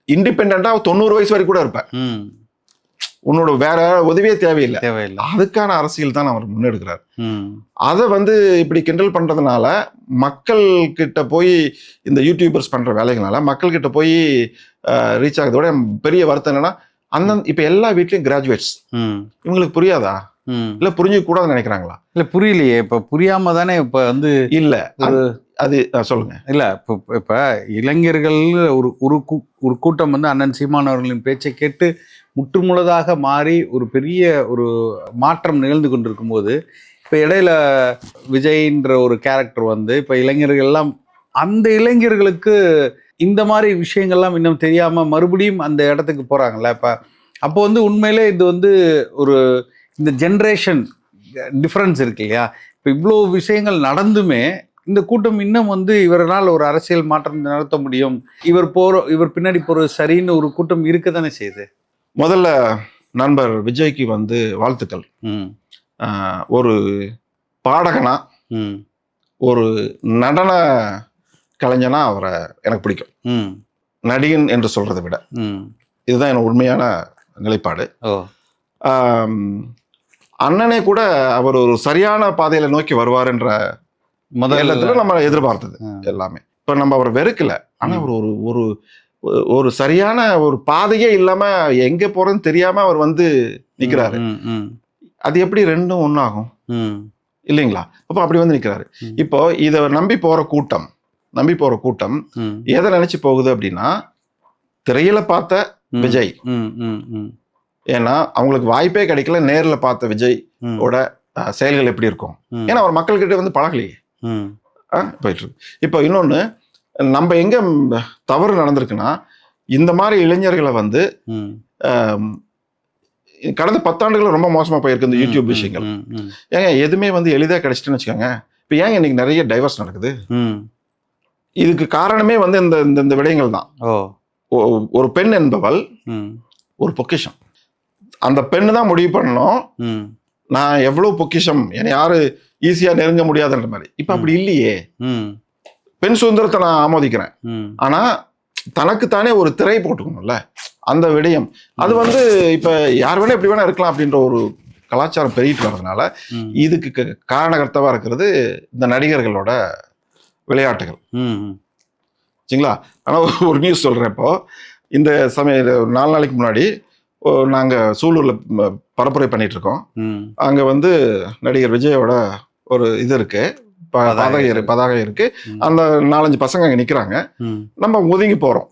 Speaker 1: இண்டிபெண்டா 90 வயசு வரைக்கும் கூட இருப்ப.
Speaker 2: ம்.
Speaker 1: உன்னோட வேற உதவியே தேவையில்லை.
Speaker 2: தேவையில்லை.
Speaker 1: அதுக்கான அரசியல் தான் அவர் முன்னெடுக்கிறார்.
Speaker 2: ம்.
Speaker 1: அதை இப்படி கிண்டல் பண்றதுனால மக்கள் கிட்ட போய் இந்த யூடியூபர்ஸ் பண்ற வேலைகளால மக்கள் கிட்ட போய் ரீச் ஆகிறதோட பெரிய வருத்தம் என்னன்னா, இப்ப எல்லா வீட்லயும் கிராஜுவேட்ஸ்.
Speaker 2: ம்.
Speaker 1: இவங்களுக்கு புரியாதா?
Speaker 2: ம்.
Speaker 1: இல்ல புரிஞ்சுக்க கூடாதுன்னு நினைக்கிறாங்களா?
Speaker 2: இல்ல புரியலையே. இப்ப புரியாம தானே இப்ப வந்து
Speaker 1: இல்ல அது சொல்லுங்க.
Speaker 2: இல்ல இப்ப இளைஞர்கள் ஒரு கூட்டம் வந்து அண்ணன் சீமான் அவர்களின் பேச்சை கேட்டு முற்றுமுழுதாக மாறி ஒரு பெரிய ஒரு மாற்றம் நிகழ்ந்து கொண்டிருக்கும் போது, இப்ப இடையில விஜய்ன்ற ஒரு கேரக்டர் வந்து இப்ப இளைஞர்கள் எல்லாம், அந்த இளைஞர்களுக்கு இந்த மாதிரி விஷயங்கள்லாம் இன்னும் தெரியாம மறுபடியும் அந்த இடத்துக்கு போறாங்கல்ல. இப்ப அப்போ வந்து உண்மையிலே இது வந்து ஒரு இந்த ஜென்ரேஷன் டிஃப்ரென்ஸ் இருக்கு இல்லையா? இப்போ இவ்வளோ விஷயங்கள் நடந்துமே இந்த கூட்டம் இன்னும் வந்து இவரால் ஒரு அரசியல் மாற்றம் நடத்த முடியும், இவர் பின்னாடி போகிற சரின்னு ஒரு கூட்டம் இருக்க தானே செய்யுது.
Speaker 1: முதல்ல நண்பர் விஜய்க்கு வாழ்த்துக்கள். ஒரு பாடகனா, ஒரு நடன கலைஞனா அவரை எனக்கு பிடிக்கும். நடிகன் என்று சொல்றதை விட இதுதான் எனக்கு உண்மையான நிலைப்பாடு. அண்ணனே கூட அவர் ஒரு சரியான பாதையில நோக்கி வருவார் என்ற முதல்ல நம்ம எதிர்பார்த்தது எல்லாமே. இப்ப நம்ம அவரை வெறுக்கல, ஆனா அவர் ஒரு ஒரு சரியான ஒரு பாதையே இல்லாம எங்க போறதுன்னு தெரியாம அவர் நிக்கிறாரு. அது எப்படி ரெண்டும் ஒன்னாகும் இல்லைங்களா? அப்ப அப்படி நிக்கிறாரு. இப்போ இத நம்பி போற கூட்டம் எதை நினைச்சு போகுது அப்படின்னா, திரையில பார்த்த விஜய், ஏன்னா அவங்களுக்கு வாய்ப்பே கிடைக்கல நேர்ல பார்த்த விஜய் ஓட செயல்கள் எப்படி இருக்கும், ஏன்னா அவர் மக்கள் கிட்ட பழகலையே போயிட்டு இருக்கு. இப்போ இன்னொன்னு, நம்ம எங்க தவறு நடந்திருக்குன்னா, இந்த மாதிரி இளைஞர்களை கடந்த 10 ஆண்டுகள் ரொம்ப மோசமா போயிருக்கு இந்த யூடியூப் விஷயங்கள். ஏங்க எதுவுமே எளிதா கிடைச்சிட்டுன்னு வச்சுக்கோங்க. இப்ப ஏங்க இன்னைக்கு நிறைய டைவர்ஸ் நடக்குது? இதுக்கு காரணமே இந்த விடயங்கள் தான். ஒரு பெண் என்பவள் ஒரு பொக்கிஷம். அந்த பெண்ணு தான் முடிவு பண்ணணும் நான் எவ்வளவு பொக்கிஷம், என்னை யாரு ஈஸியா நெருங்க முடியாதுன்ற மாதிரி. இப்ப அப்படி இல்லையே. பெண் சுதந்திரத்தை நான் ஆமோதிக்கிறேன், ஆனா தனக்குத்தானே ஒரு திரை போட்டுக்கணும்ல அந்த விடயம். அது இப்ப யார் வேணா எப்படி வேணா இருக்கலாம் அப்படின்ற ஒரு கலாச்சாரம் பெருகிட்டு வர்றதுனால இதுக்கு காரணகர்த்தவா இருக்கிறது இந்த நடிகர்களோட விளையாட்டுகள். சரிங்களா? ஆனா ஒரு நியூஸ் சொல்றேன். இப்போ இந்த சமயம் 4 நாளைக்கு முன்னாடி நாங்க சூலூர்ல பரப்புரை பண்ணிட்டு இருக்கோம். அங்க நடிகர் விஜயோட ஒரு இது இருக்கு, பதாகை இருக்கு. அந்த 4-5 பசங்க அங்க நிக்கிறாங்க. நம்ம ஒதுங்கி போறோம்,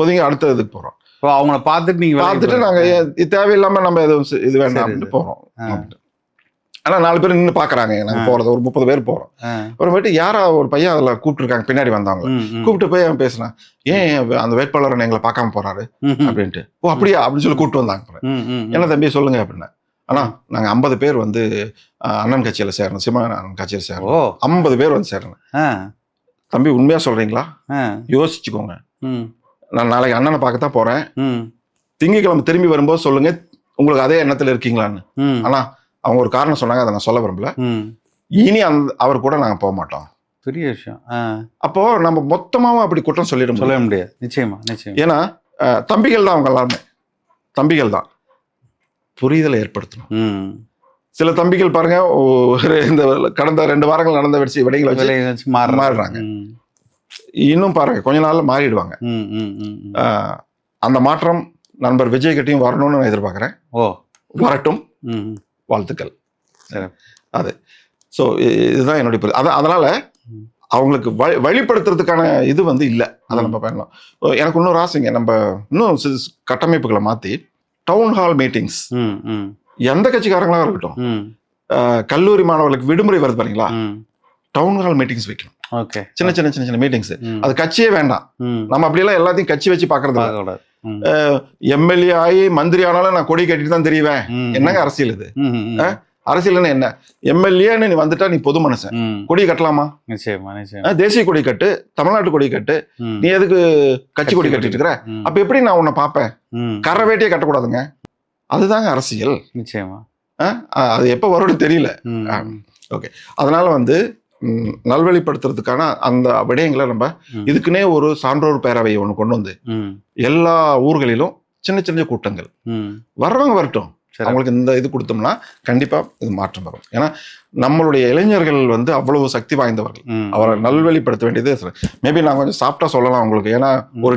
Speaker 1: ஒதுங்கி அடுத்த இதுக்கு போறோம்.
Speaker 2: அவங்கள பார்த்துட்டு
Speaker 1: நாங்க தேவையில்லாம நம்ம எதுவும் இது வேண்டாம் போறோம். ஆனா 4 பேர் நின்று பாக்குறாங்க நாங்க போறது. ஒரு 30 பேர் போறோம். அப்புறமேட்டு யாரா ஒரு பையன் அதுல கூப்பிட்டுருக்காங்க, பின்னாடி வந்தவங்க கூப்பிட்டு போய் அவன் பேசினான், ஏன் அந்த வேட்பாளர் எங்களை பார்க்காம போறாரு அப்படின்ட்டு. ஓ அப்படியா அப்படின்னு சொல்லி கூப்பிட்டு வந்தாங்க. என்ன தம்பி சொல்லுங்க அப்படின்னா, ஆனா நாங்க 50 பேர் அண்ணன் கட்சியில சேரணும், சீமான் அண்ணன் கட்சியில சேரணும். 50 பேர் சேரணும். தம்பி உண்மையா சொல்றீங்களா? யோசிச்சுக்கோங்க, நான் நாளைக்கு அண்ணனை பார்க்கத்தான் போறேன், திங்கட்கிழமை திரும்பி வரும்போது சொல்லுங்க உங்களுக்கு அதே எண்ணத்துல இருக்கீங்களான்னு. ஆனா அவங்க ஒரு காரணம் சொன்னாங்க, அதை நான் சொல்ல விரும்பல. இனி அவர் கூட நாங்க போக மாட்டோம்.
Speaker 2: பெரிய விஷயம்.
Speaker 1: அப்போ நம்ம மொத்தமாவும் அப்படி குற்றம் சொல்ல
Speaker 2: முடியாது. நிச்சயமா.
Speaker 1: ஏன்னா தம்பிகள் தான், அவங்க எல்லாருமே தம்பிகள் தான். புரிதலை ஏற்படுத்தணும். சில தம்பிகள் பாருங்க, இந்த கடந்த 2 வாரங்கள் நடந்த விடயங்களை வச்சு மாறுறாங்க. இன்னும் பாருங்க கொஞ்ச நாள்ல மாறிடுவாங்க. அந்த மாற்றம் நண்பர் விஜய் கிட்டையும் வரணும்னு நான் எதிர்பார்க்கிறேன். வரட்டும், வாழ்த்துக்கள். அது ஸோ இதுதான் என்னுடைய அதனால அவங்களுக்கு வழிப்படுத்துறதுக்கான இது வந்து இல்லை. அதை நம்ம பண்ணலாம். எனக்கு இன்னொரு ஆசைங்க, நம்ம இன்னும் கட்டமைப்புகளை மாற்றி டவுன் ஹால் மீட்டிங்ஸ், எந்த கட்சிக்காரங்களா இருக்கட்டும், கல்லூரி மாணவர்களுக்கு விடுமுறை வருது பாருங்களா, டவுன் ஹால் மீட்டிங்ஸ் வைக்கணும். சின்ன சின்ன சின்ன சின்ன மீட்டிங்ஸ். அது கட்சியே வேண்டாம். நம்ம அப்படியெல்லாம் எல்லாத்தையும் கட்சி வச்சு பாக்குறது. எம்எல்ஏ ஆகி மந்திரி ஆனாலும் நான் கொடி கட்டிட்டு தான் தெரியுவேன். என்னங்க அரசியல் இது? அரசியல் என்ன? எம்எல்ஏன்னு நீ வந்துட்டா நீ பொது மனுஷன், கொடி கட்டலாமா? தேசிய கொடி கட்டு, தமிழ்நாட்டு கொடி கட்டு. நீ எதுக்கு கட்சி கொடி கட்டிட்டு இருக்கிற? அப்ப எப்படி நான் உன்னை பாப்பேன்? கரை வேட்டியே கட்டக்கூடாதுங்க. அதுதாங்க அரசியல்.
Speaker 2: நிச்சயமா
Speaker 1: அது எப்ப வரும்னு தெரியல. ஓகே, அதனால வந்து நல்வழிப்படுத்துறதுக்கான அந்த விடயங்களை நம்ம இதுக்குன்னே ஒரு சான்றோர் பேரவையை ஒண்ணு கொண்டு வந்து எல்லா ஊர்களிலும் சின்ன சின்ன கூட்டங்கள், வர்றவங்க வரட்டும், அவங்களுக்கு இந்த இது கொடுத்தோம்னா கண்டிப்பா இது மாற்றம் வரும். ஏன்னா நம்மளுடைய இளைஞர்கள் வந்து அவ்வளவு சக்தி வாய்ந்தவர்கள். அவரை நல்வழிப்படுத்த வேண்டியது. மேபி நான் கொஞ்சம் சாஃப்டா சொல்லலாம் உங்களுக்கு. ஏன்னா ஒரு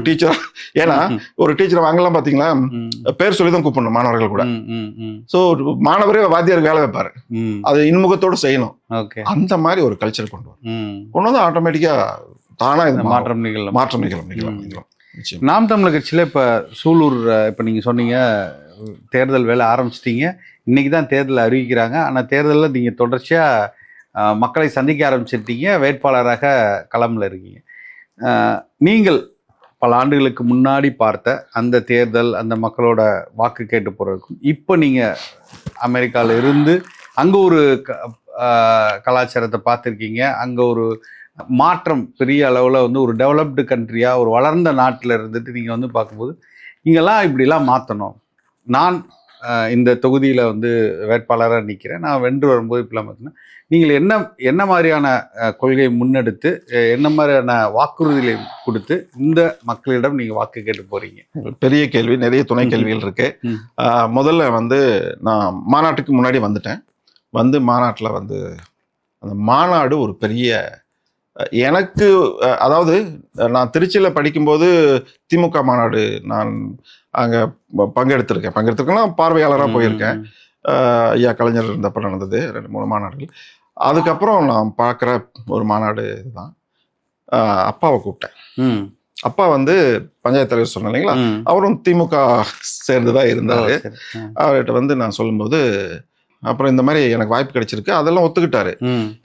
Speaker 1: டீச்சர் வாங்கலாம் பாத்தீங்களா, பேர் சொல்லிதான் கூப்பிடணும் மாணவர்கள் கூட. சோ மாணவரே வாத்தியாருக்கு வேலை வைப்பாரு, அது இன்முகத்தோடு செய்யணும். அந்த மாதிரி ஒரு கல்ச்சர் கொண்டு வந்து ஆட்டோமேட்டிக்கா தானா இது மாற்றம் நிகழும்.
Speaker 2: நாம் தமிழர் கட்சியில இப்ப சூலூர், இப்ப நீங்க சொன்னீங்க தேர்தல் வேலை ஆரம்பிச்சிட்டீங்க, இன்னைக்கு தான் தேர்தல் அறிவிக்கிறாங்க. ஆனால் தேர்தலில் நீங்கள் தொடர்ச்சியாக மக்களை சந்திக்க ஆரம்பிச்சிட்டீங்க, வேட்பாளராக களமில் இருக்கீங்க. நீங்கள் பல ஆண்டுகளுக்கு முன்னாடி பார்த்த அந்த தேர்தல், அந்த மக்களோட வாக்கு கேட்டு போகிறதுக்கும் இப்போ நீங்கள் அமெரிக்காவில் இருந்து அங்கே ஒரு கலாச்சாரத்தை பார்த்துருக்கீங்க, அங்கே ஒரு மாற்றம் பெரிய அளவில் வந்து ஒரு டெவலப்டு கண்ட்ரியாக, ஒரு வளர்ந்த நாட்டில் இருந்துட்டு நீங்கள் வந்து பார்க்கும்போது இங்கெல்லாம் இப்படிலாம் மாற்றணும், நான் இந்த தொகுதியில் வந்து வேட்பாளராக நிற்கிறேன், நான் வென்று வரும்போது இப்படிலாம் பார்த்தீங்கன்னா நீங்கள் என்ன மாதிரியான கொள்கையை முன்னெடுத்து, என்ன மாதிரியான வாக்குறுதிகளை கொடுத்து இந்த மக்களிடம் நீங்கள் வாக்கு கேட்டு போகிறீங்க?
Speaker 1: பெரிய கேள்வி, நிறைய துணை கேள்விகள் இருக்கு. முதல்ல வந்து நான் மாநாட்டுக்கு முன்னாடி வந்துட்டேன். மாநாட்டில் வந்து அந்த மாநாடு ஒரு பெரிய எனக்கு, அதாவது நான் திருச்சியில் படிக்கும்போது திமுக மாநாடு நான் அங்கே பங்கெடுத்திருக்கேன்னா பார்வையாளராக போயிருக்கேன். ஐயா கலைஞர் இருந்தப்ப நடந்தது 2-3 மாநாடுகள். அதுக்கப்புறம் நான் பார்க்குற ஒரு மாநாடு இதுதான். அப்பாவை கூப்பிட்டேன். அப்பா வந்து பஞ்சாயத்து தலைவர் சொன்னேன் இல்லைங்களா, அவரும் திமுக சேர்ந்துதான் இருந்தாரு. அவர்கிட்ட வந்து நான் சொல்லும்போது, அப்புறம் இந்த மாதிரி எனக்கு வாய்ப்பு கிடைச்சிருக்கு, அதெல்லாம் ஒத்துக்கிட்டாரு.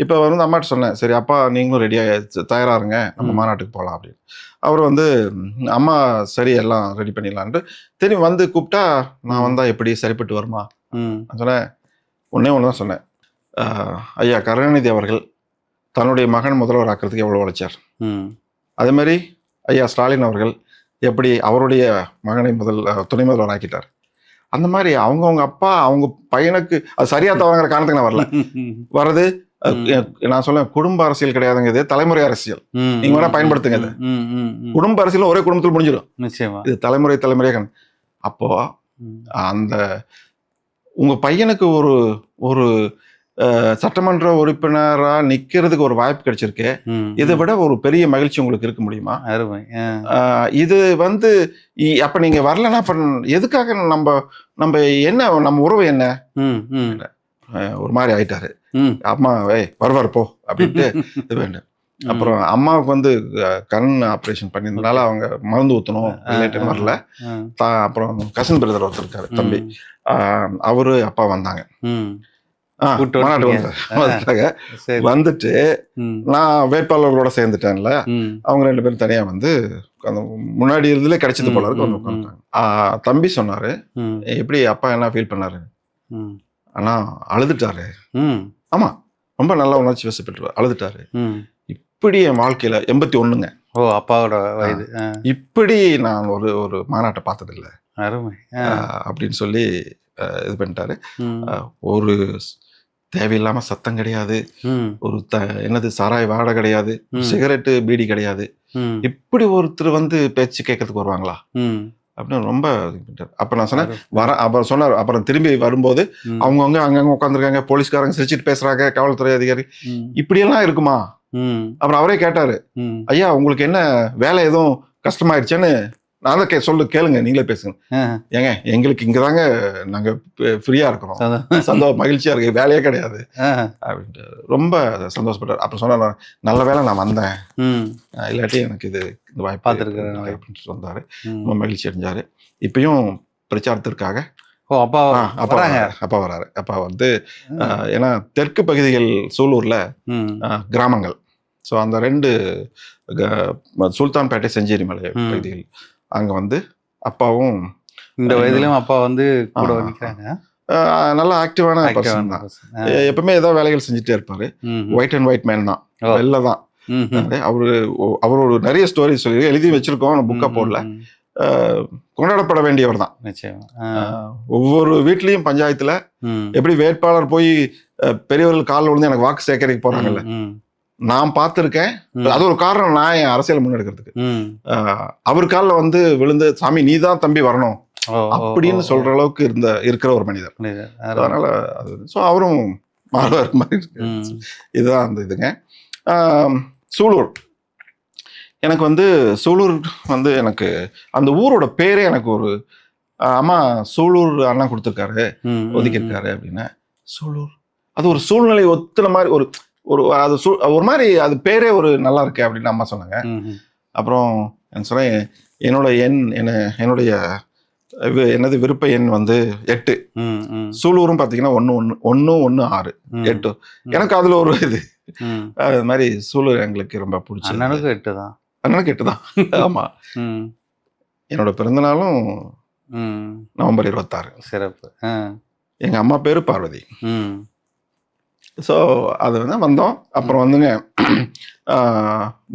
Speaker 1: இப்போ வந்து அம்மாட்ட சொன்னேன், சரி அப்பா நீங்களும் ரெடியாக தயாராருங்க, நம்ம மாநாட்டுக்கு போகலாம் அப்படின்னு. அவர் வந்து அம்மா சரி எல்லாம் ரெடி பண்ணிடலான்ட்டு திரும்பி வந்து கூப்பிட்டா, நான் வந்தால் எப்படி சரிப்பட்டு வருமா? நான் சொன்னேன், ஒன்று தான் சொன்னேன், ஐயா கருணாநிதி அவர்கள் தன்னுடைய மகன் முதல்வர் ஆக்கிறதுக்கு எவ்வளோ உழைச்சார், அதே மாதிரி ஐயா ஸ்டாலின் அவர்கள் எப்படி அவருடைய மகனை துணை முதல்வர் ஆக்கிட்டார். அந்த மாதிரி அவங்கவுங்க அப்பா அவங்க பையனுக்கு அது சரியா தவறுங்கிற காரணத்துக்கு நான் வரல. வர்றது நான் சொல்ல குடும்ப அரசியல் கிடையாதுங்க, இது தலைமுறை அரசியல். நீங்க வேணா பயன்படுத்துங்க. இது குடும்ப அரசியல் ஒரே குடும்பத்தில் முடிஞ்சிடும், இது தலைமுறையாக. அப்போ அந்த உங்க பையனுக்கு ஒரு சட்டமன்ற உறுப்பினரா நிக்கிறதுக்கு ஒரு வாய்ப்பு கிடைச்சிருக்கு, இதை விட ஒரு பெரிய மகிழ்ச்சி உங்களுக்கு இருக்க முடியுமா? இது வந்து அப்ப நீங்க வரலன்னா எதுக்காக நம்ம என்ன நம்ம உறவு என்ன? ஒரு மாதிரி ஆயிட்டாரு. அம்மா வருவார் போ அப்படின்ட்டு இது வேண்டும். அப்புறம் அம்மாவுக்கு வந்து கண் ஆப்ரேஷன் பண்ணியிருந்தனால அவங்க மருந்து ஊற்றணும், வரல. அப்புறம் கசின் பிரதர் ஒருத்தர் இருக்காரு, தம்பி, அவரு அப்பா வந்தாங்க. வந்துட்டு நான் வேட்பாளர்களோட சேர்ந்துட்டேன்ல, அவங்க 2 பேரும் தனியா வந்து முன்னாடி இருந்துல கிடைச்சது போல இருக்கு. தம்பி சொன்னாரு, எப்படி அப்பா என்ன ஃபீல் பண்ணாரு? ஆனா அழுதுட்டாரு. ஆமா, ரொம்ப நல்லா உணர்ச்சி வசப்பட்டு அழுதுட்டாரு. இப்படி என் வாழ்க்கையில 81ங்க
Speaker 2: அப்பாவோட வயது,
Speaker 1: இப்படி நான் ஒரு மாநாட்டை பார்த்தது இல்லை அப்படின்னு சொல்லி இது பண்ணிட்டாரு. ஒரு தேவையில்லாம சத்தம் கிடையாது, ஒரு என்னது சாராய வாடை கிடையாது, சிகரெட்டு பீடி கிடையாது. இப்படி ஒருத்தர் வந்து பேச்சு கேட்கறதுக்கு வருவாங்களா அப்படின்னு ரொம்ப. அப்ப நான் சொன்னேன் அப்புறம் சொன்னார். அப்புறம் திரும்பி வரும்போது அவங்கவுங்க அங்கங்க உட்காந்துருக்காங்க, போலீஸ்காரங்க சிரிச்சுட்டு பேசுறாங்க, காவல்துறை அதிகாரி, இப்படியெல்லாம் இருக்குமா? அப்புறம் அவரே கேட்டாரு, ஐயா உங்களுக்கு என்ன வேலை எதுவும் கஷ்டமாயிடுச்சேன்னு நான் தான் சொல்லு கேளுங்க, நீங்களே பேசுங்க. ஏங்க எங்களுக்கு இங்கதாங்க நாங்க ஃப்ரீயா இருக்கிறோம், மகிழ்ச்சியா இருக்கு, வேலையே கிடையாது அப்படின்ட்டு ரொம்ப சந்தோஷப்பட்டார். அப்புறம் சொன்னார், நல்ல வேலை நான் வந்தேன், இல்லாட்டி எனக்கு இது இந்த வாய்ப்பு பார்த்துருக்கேன் அப்படின்னு சொன்னாரு. ரொம்ப மகிழ்ச்சி அடைஞ்சாரு. இப்பயும் பிரச்சாரத்திற்காக அப்பா வராரு. அப்பா வந்து ஏன்னா தெற்கு பகுதிகள் சூலூர்ல கிராமங்கள், ஸோ அந்த 2 சுல்தான்பேட்டை செஞ்சேரி மலை பகுதிகள், அங்க வந்து அப்பாவும்
Speaker 2: இந்த வயதிலும் அப்பா வந்து கூட நிற்கிறாங்க.
Speaker 1: நல்லா ஆக்டிவான பர்சன் தான். எப்பவுமே ஏதாவது வேலைகள் செஞ்சுட்டே இருப்பாரு. ஒயிட் அண்ட் ஒயிட் மேன் தான், வெள்ளை தான். அவரோட நிறைய ஸ்டோரி சொல்லி எழுதி வச்சிருக்கோம், புக்கா போடல. கொண்டாடப்பட வேண்டியவர் தான். ஒவ்வொரு வீட்லயும் பஞ்சாயத்துல எப்படி வேட்பாளர் போய் பெரியவர்கள் காலில் விழுந்து எனக்கு வாக்கு சேகரிக்க போறாங்கல்ல, நான் பார்த்துருக்கேன். அது ஒரு காரணம் நான் என் அரசியல் முன்னெடுக்கிறதுக்கு. அவர் காலில் வந்து விழுந்து, சாமி நீ தான் தம்பி வரணும் அப்படின்னு சொல்ற அளவுக்கு இருக்கிற ஒரு மனிதர். அதனால ஸோ அவரும் மாறுவார் மாதிரி இதுதான் அந்த இதுங்க. சூலூர் எனக்கு வந்து சூலூர் வந்து எனக்கு அந்த ஊரோட பேரே எனக்கு ஒரு அம்மா சூலூர் அண்ணா கொடுத்துருக்காரு, ஒதுக்கியிருக்காரு அப்படின்னா சூலூர் அது ஒரு சூழ்நிலை ஒத்துன மாதிரி ஒரு அது ஒரு மாதிரி அது பேரே ஒரு நல்லா இருக்கு அப்படின்னு அம்மா சொன்னாங்க. அப்புறம் எனக்கு சொன்னேன், என்னுடைய என்னது விருப்ப எண் வந்து 8. சூலூரும் பார்த்தீங்கன்னா 116 8. எனக்கு அதுல ஒரு இது அது மாதிரி சூலூர் எங்களுக்கு ரொம்ப பிடிச்சது. அண்ணனுக்கு 8 தான். ஆமா, என்னோட பிறந்தநாளும் நவம்பர் 26.
Speaker 2: சிறப்பு.
Speaker 1: எங்க அம்மா பேரு பார்வதி. ஸோ அது வந்து வந்தோம். அப்புறம் வந்துங்க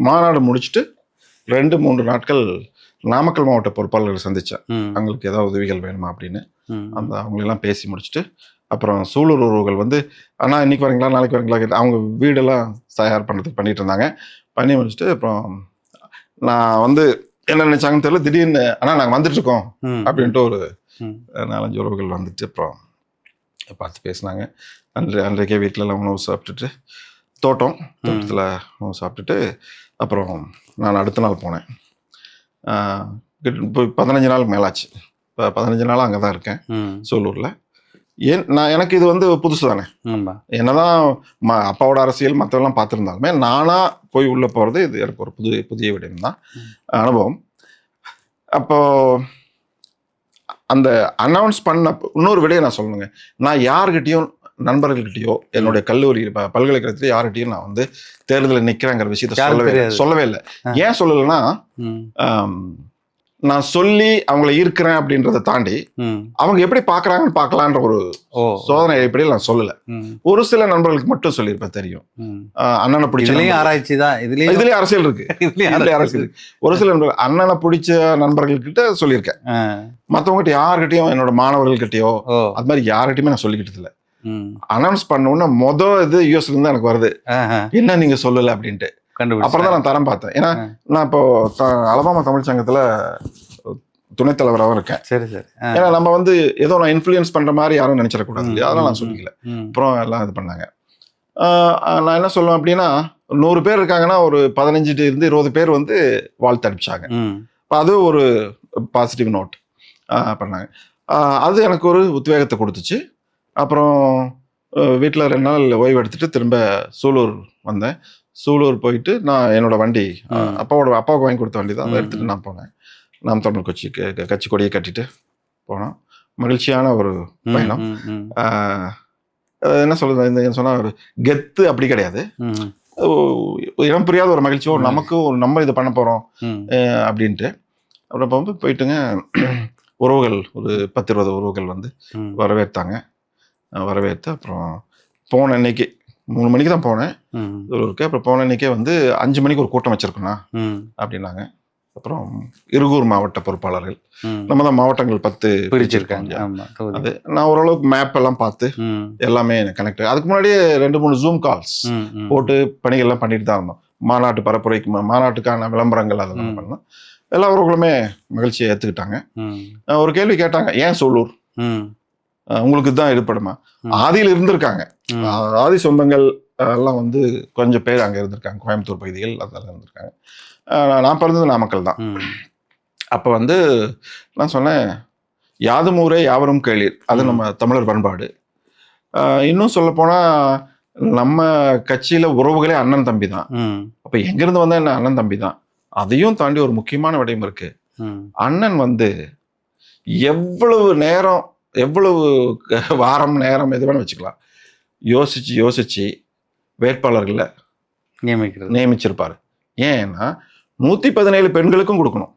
Speaker 1: மாநாடு முடிச்சுட்டு 2-3 நாட்கள் நாமக்கல் மாவட்ட பொறுப்பாளர்கள் சந்தித்தேன். அவங்களுக்கு ஏதாவது உதவிகள் வேணுமா அப்படின்னு. அவங்களெல்லாம் பேசி முடிச்சுட்டு அப்புறம் சூலூர் உறவுகள் வந்து, அண்ணா இன்னைக்கு வரீங்களா நாளைக்கு வரீங்களா, அவங்க வீடெல்லாம் தயார் பண்ணுறதுக்கு பண்ணிட்டு இருந்தாங்க. பண்ணி முடிச்சுட்டு அப்புறம் நான் வந்து என்ன நினைச்சாங்கன்னு தெரியல, திடீர்னு அண்ணா நாங்கள் வந்துட்டு இருக்கோம் அப்படின்ட்டு ஒரு 4-5 உறவுகள் வந்துட்டு அப்புறம் பார்த்து பேசினாங்க. அன்றைக்கே வீட்டிலலாம் உணவு சாப்பிட்டுட்டு தோட்டத்தில் உணவு சாப்பிட்டுட்டு அப்புறம் நான் அடுத்த நாள் போனேன். இப்போ 15 நாள் மேலாச்சு. இப்போ 15 நாள் அங்கே தான் இருக்கேன் சூலூரில். எனக்கு இது வந்து புதுசு தானே. என்னதான் அப்பாவோட அரசியல் மற்றவெல்லாம் பார்த்துருந்தாலுமே நானாக போய் உள்ளே போகிறது இது எனக்கு ஒரு புதிய விடயம் தான், அனுபவம். அப்போ அந்த அனௌன்ஸ் பண்ண இன்னொரு விடையை நான் சொல்லணுங்க. நான் யாருக்கிட்டையும் நண்பர்கள்கிட்டயோ என்னுடைய கல்லூரி பல்கலைக்கழகத்துல யார்கிட்டையும் நான் வந்து தேர்தலில் நிற்கிறேங்கிற விஷயத்த சொல்லவே இல்லை. ஏன் சொல்லலைன்னா, நான் சொல்லி அவங்களை ஈர்க்கிறேன் அப்படின்றத தாண்டி அவங்க எப்படி பாக்குறாங்கன்னு பார்க்கலான்ற ஒரு சோதனை அடிப்படையில் நான் சொல்லல. ஒரு சில நண்பர்களுக்கு மட்டும் சொல்லியிருப்பேன். தெரியும், அண்ணனை பிடிச்ச
Speaker 2: ஆராய்ச்சி தான்,
Speaker 1: இதுலயே அரசியல் இருக்கு, அரசியல் இருக்கு. ஒரு சில நண்பர்கள் அண்ணனை பிடிச்ச நண்பர்கள்கிட்ட சொல்லியிருக்கேன். மற்றவங்ககிட்ட யாருக்கிட்டையும், என்னோட மாணவர்கள்கிட்டயோ அது மாதிரி யார்கிட்டயுமே நான் சொல்லிக்கிட்டது இல்லை. அனௌன்ஸ் பண்ண உடனே இது யூஎஸ்ல இருந்து எனக்கு வருது, என்ன நீங்க சொல்லல அப்படின்ட்டு. அப்புறம் தான் நான் தரம் பார்த்தேன். ஏன்னா நான் இப்போ அலபாமா தமிழ் சங்கத்துல துணைத் தலைவராகவும் இருக்கேன்.
Speaker 2: சரி சரி.
Speaker 1: ஏன்னா நம்ம வந்து ஏதோ நான் இன்ஃப்ளூயன்ஸ் பண்ற மாதிரி யாரும் நினைச்சிடக்கூடாது இல்லையா, அதெல்லாம் நான் சொல்லிக்கல. அப்புறம் எல்லாம் இது பண்ணாங்க. நான் என்ன சொல்லுவேன் அப்படின்னா, 100 பேர் இருக்காங்கன்னா ஒரு 15-20 பேர் வந்து வாழ்த்து அனுப்பிச்சாங்க. அது ஒரு பாசிட்டிவ் நோட் பண்ணாங்க. அது எனக்கு ஒரு உத்வேகத்தை கொடுத்துச்சு. அப்புறம் வீட்டில் 2 நாள் ஓய்வு எடுத்துட்டு திரும்ப சூலூர் வந்தேன். சூலூர் போயிட்டு நான் என்னோட வண்டி, அப்பாவுக்கு வாங்கி கொடுத்த வண்டி தான், அதை எடுத்துட்டு நான் போனேன். நாம் தமிழ் கட்சி கொடியை கட்டிட்டு போனோம். மகிழ்ச்சியான ஒரு பயணம். என்ன சொல்றது சொன்னா, ஒரு கெத்து அப்படி கிடையாது, இடம் புரியாத ஒரு மகிழ்ச்சியோ, நமக்கு நம்ம இதை பண்ண போறோம் அப்படின்ட்டு. அப்புறம் போயிட்டுங்க உறவுகள் ஒரு 10-20 உறவுகள் வந்து வரவேற்று அப்புறம் போன அன்னைக்கு 3 மணிக்கு தான் போனேன் இருக்கு. அப்புறம் போன அன்னைக்கே வந்து 5 மணிக்கு ஒரு கூட்டம் வச்சிருக்கோண்ணா அப்படின்னாங்க. அப்புறம் இருகூர் மாவட்ட பொறுப்பாளர்கள், நம்ம தான் மாவட்டங்கள் 10 பிரிச்சிருக்காங்க. அது நான் ஓரளவுக்கு மேப் எல்லாம் பார்த்து எல்லாமே கனெக்ட். அதுக்கு முன்னாடியே 2-3 ஜூம் கால்ஸ் போட்டு பணிகள்லாம் பண்ணிட்டு தான் இருந்தோம். மாநாட்டு பரப்புரைக்கு, மாநாட்டுக்கான விளம்பரங்கள் அதெல்லாம் பண்ணோம். எல்லா உறவுகளுமே மகிழ்ச்சியை ஏற்றுக்கிட்டாங்க. ஒரு கேள்வி கேட்டாங்க, ஏன் சூலூர், உங்களுக்கு தான் ஈடுபடுமா? ஆதியில் இருந்திருக்காங்க, ஆதி சொந்தங்கள் எல்லாம் வந்து கொஞ்சம் பேர் அங்கே இருந்திருக்காங்க, கோயம்புத்தூர் பகுதிகள் அதெல்லாம் இருந்திருக்காங்க. நான் பிறந்தது நாமக்கல் தான். அப்போ வந்து நான் சொன்னேன், யாதும் ஊரே யாவரும் கேளீர், அது நம்ம தமிழர் பண்பாடு. இன்னும் சொல்லப்போனால் நம்ம கட்சியில் உறவுகளே அண்ணன் தம்பி தான். அப்போ எங்கேருந்து வந்தால் என்ன அண்ணன் தம்பி தான். அதையும் தாண்டி ஒரு முக்கியமான விடயம் இருக்கு. அண்ணன் வந்து எவ்வளவு நேரம், எவ்வளவு வாரம் நேரம் எது வேணா வச்சுக்கலாம், யோசிச்சு வேட்பாளர்களை நியமிச்சிருப்பாரு. ஏன்னா 117 பெண்களுக்கும் கொடுக்கணும்,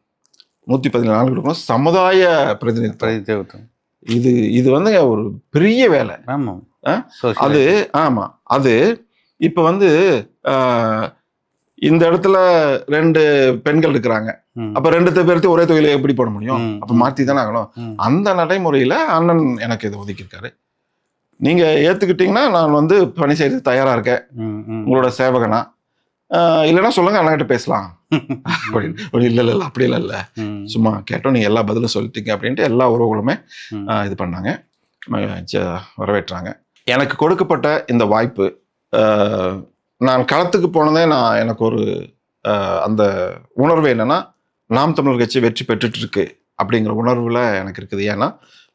Speaker 1: 117 ஆண்களுக்கும் கொடுக்கணும், சமுதாய பிரதிநிதித்துவம். இது வந்து ஒரு பெரிய வேலை. அது ஆமா, அது இப்ப வந்து இந்த இடத்துல 2 பெண்கள் இருக்கிறாங்க, அப்ப 2 பேர்த்தையும் ஒரே தொகையில எப்படி போட முடியும்? அப்ப மாத்தி தானே ஆகணும். அந்த நடைமுறையில அண்ணன் எனக்கு இதை ஒதுக்கியிருக்காரு. நீங்க ஏத்துக்கிட்டீங்கன்னா நான் வந்து பணி செய்யறதுக்கு தயாரா இருக்கேன், உங்களோட சேவகனா. இல்லைன்னா சொல்லுங்க, அண்ணன்கிட்ட பேசலாம் அப்படின்னு. இல்ல அப்படி இல்ல, சும்மா கேட்டோம், நீங்க எல்லா பதிலும் சொல்லிட்டீங்க அப்படின்ட்டு எல்லா உறவுகளுமே இது பண்ணாங்க, வரவேற்றாங்க. எனக்கு கொடுக்கப்பட்ட இந்த வாய்ப்பு, நான் களத்துக்கு போனதே எனக்கு ஒரு அந்த உணர்வு என்னன்னா, நாம் தமிழர் கட்சி வெற்றி பெற்றுட்டு இருக்கு அப்படிங்கிற உணர்வுல எனக்கு இருக்குது. ஏன்னா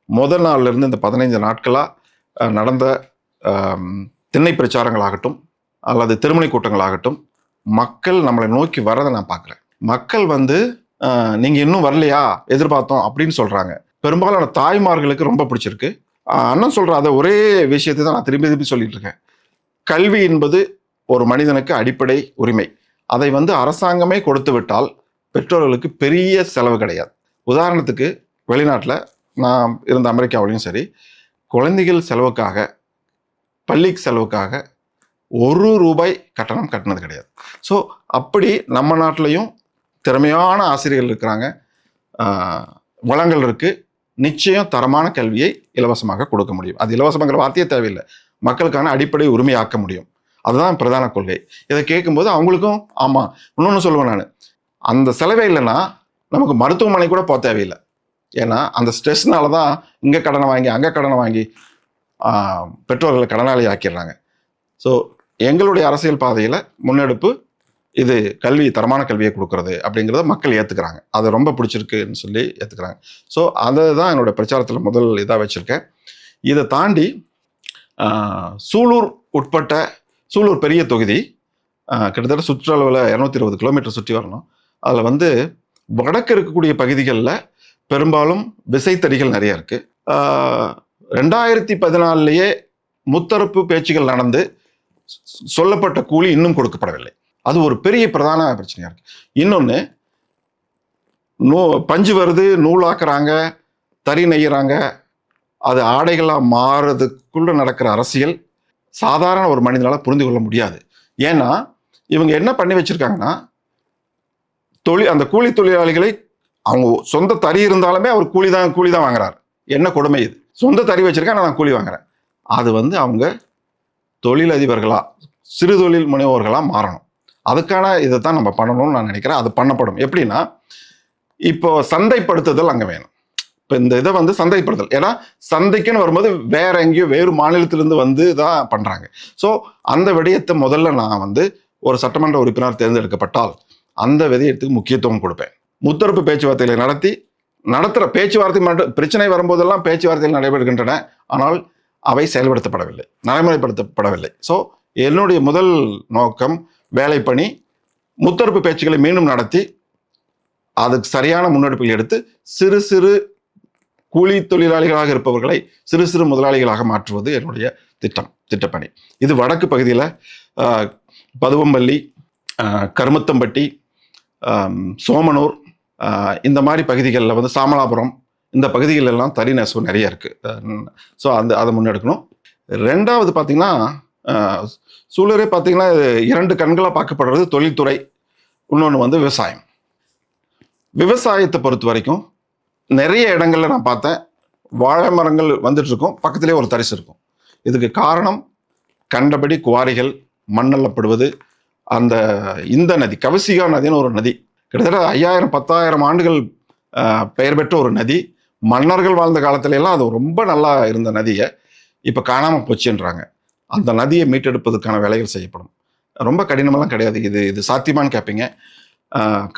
Speaker 1: முதல் நாள்ல இருந்து இந்த 15 நாட்களா நடந்த திண்ணை பிரச்சாரங்களாகட்டும் அல்லது திருமணி கூட்டங்களாகட்டும், மக்கள் நம்மளை நோக்கி வரதை நான் பார்க்குறேன். மக்கள் வந்து நீங்க இன்னும் வரலையா, எதிர்பார்த்தோம் அப்படின்னு சொல்றாங்க. பெரும்பாலான தாய்மார்களுக்கு ரொம்ப பிடிச்சிருக்கு. அண்ணன் சொல்ற அதை ஒரே விஷயத்தை தான் நான் திருப்பி சொல்லிட்டு இருக்கேன். கல்வி என்பது ஒரு மனிதனுக்கு அடிப்படை உரிமை. அதை வந்து அரசாங்கமே கொடுத்து விட்டால் பெற்றோர்களுக்கு பெரிய செலவு கிடையாது. உதாரணத்துக்கு வெளிநாட்டில் நான் இருந்த அமெரிக்காவிலையும் சரி, குழந்தைகள் செலவுக்காக, பள்ளி செலவுக்காக ₹1 கட்டணம் கட்டினது கிடையாது. ஸோ அப்படி நம்ம நாட்டிலையும் திறமையான ஆசிரியர்கள் இருக்கிறாங்க, வளங்கள் இருக்கு. நிச்சயம் தரமான கல்வியை இலவசமாக கொடுக்க முடியும். அது இலவசங்கிற வார்த்தையே தேவையில்லை, மக்களுக்கான அடிப்படை உரிமையாக்க முடியும். அதுதான் பிரதான கொள்கை. இதை கேட்கும்போது அவங்களுக்கும் ஆமாம். இன்னொன்று சொல்லுவேன், நான் அந்த செலவே இல்லைன்னா நமக்கு மருத்துவமனை கூட போக தேவையில்லை. ஏன்னா அந்த ஸ்ட்ரெஸ்னால தான் இங்கே கடனை வாங்கி அங்கே கடனை வாங்கி பெற்றோர்களை கடனாளி ஆக்கிடுறாங்க. ஸோ எங்களுடைய அரசியல் பாதையில் முன்னெடுப்பு இது கல்வி, தரமான கல்வியை கொடுக்கறது அப்படிங்கிறத மக்கள் ஏற்றுக்கிறாங்க. அது ரொம்ப பிடிச்சிருக்குன்னு சொல்லி ஏற்றுக்கிறாங்க. ஸோ அதை தான் என்னோட பிரச்சாரத்தில் முதல் இதாக வச்சுருக்கேன். இதை தாண்டி சூலூர் உட்பட்ட, சூலூர் பெரிய தொகுதி, கிட்டத்தட்ட சுற்றளவில் 220 கிலோமீட்டர் சுற்றி வரணும். அதில் வந்து வடக்கு இருக்கக்கூடிய பகுதிகளில் பெரும்பாலும் விசைத்தறிகள் நிறைய இருக்குது. 2014 முத்தரப்பு பேச்சுகள் நடந்து சொல்லப்பட்ட கூலி இன்னும் கொடுக்கப்படவில்லை. அது ஒரு பெரிய பிரதான பிரச்சனையா இருக்கு. இன்னொன்று, பஞ்சு வருது, நூலாக்குறாங்க, தறி நெய்யறாங்க, அது ஆடைகளாக மாறுறதுக்குள்ள நடக்கிற அரசியல் சாதாரண ஒரு மனிதனால புரிந்து கொள்ள முடியாது. ஏன்னா இவங்க என்ன பண்ணி வச்சிருக்காங்கன்னா, அந்த கூலி தொழிலாளிகளை, அவங்க சொந்த தறி இருந்தாலுமே அவர் கூலி தான் வாங்குறாரு. என்ன கொடுமை இது! சொந்த தறி வச்சிருக்கேன், நான் கூலி வாங்குறேன். அது வந்து அவங்க தொழிலதிபர்களா, சிறு தொழில் முனைவோர்களா மாறணும். அதுக்கான இதை தான் நம்ம பண்ணணும்னு நான் நினைக்கிறேன். அது பண்ணப்படும். எப்படின்னா, இப்போ சந்தைப்படுத்துதல் அங்கே வேணும். இப்போ இந்த இதை வந்து சந்தைப்படுத்தல், ஏன்னா சந்தைக்குன்னு வரும்போது வேற எங்கேயோ வேறு மாநிலத்திலிருந்து வந்து தான் பண்றாங்க. ஸோ அந்த விடயத்தை முதல்ல நான் வந்து ஒரு சட்டமன்ற உறுப்பினர் தேர்ந்தெடுக்கப்பட்டால் அந்த விடயத்துக்கு முக்கியத்துவம் கொடுப்பேன். முத்தரப்பு பேச்சுவார்த்தைகளை நடத்துகிற பேச்சுவார்த்தை மட்டும், பிரச்சனை வரும்போதெல்லாம் பேச்சுவார்த்தைகள் நடைபெறுகின்றன, ஆனால் அவை செயல்படுத்தப்படவில்லை, நடைமுறைப்படுத்தப்படவில்லை. ஸோ என்னுடைய முதல் நோக்கம் வேலைப்பணி, முத்தரப்பு பேச்சுக்களை மீண்டும் நடத்தி அதுக்கு சரியான முன்னெடுப்புகள் எடுத்து சிறு சிறு கூலி தொழிலாளிகளாக இருப்பவர்களை சிறு சிறு முதலாளிகளாக மாற்றுவது என்னுடைய திட்டப்பணி. இது வடக்கு பகுதியில் பதுவம்பள்ளி, கருமத்தம்பட்டி, சோமனூர், இந்த மாதிரி பகுதிகளில் வந்து சாமலாபுரம், இந்த பகுதிகளெல்லாம் தறி நெசவு நிறைய இருக்கு. ஸோ அதை முன்னெடுக்கணும். ரெண்டாவது பார்த்தீங்கன்னா, சூழலே பார்த்தீங்கன்னா 2 கண்களாக பார்க்கப்படுறது தொழில்துறை, இன்னொன்று வந்து விவசாயம். விவசாயத்தை பொறுத்த வரைக்கும் நிறைய இடங்கள்ல நான் பார்த்தேன், வாழை மரங்கள் வந்துட்டு இருக்கும், பக்கத்திலே ஒரு தரிசு இருக்கும். இதுக்கு காரணம் கண்டபடி குவாரிகள் மண்ணல்லப்படுவது. இந்த நதி, கவசிகா நதின்னு ஒரு நதி, கிட்டத்தட்ட 5000-10,000 ஆண்டுகள் பெயர் பெற்ற ஒரு நதி. மன்னர்கள் வாழ்ந்த காலத்துல எல்லாம் அது ரொம்ப நல்லா இருந்த நதியை இப்போ காணாமல் போச்சுன்றாங்க. அந்த நதியை மீட்டெடுப்பதற்கான வேலைகள் செய்யப்படும். ரொம்ப கடினமெல்லாம் கிடையாது. இது சாத்தியமானு கேட்பீங்க.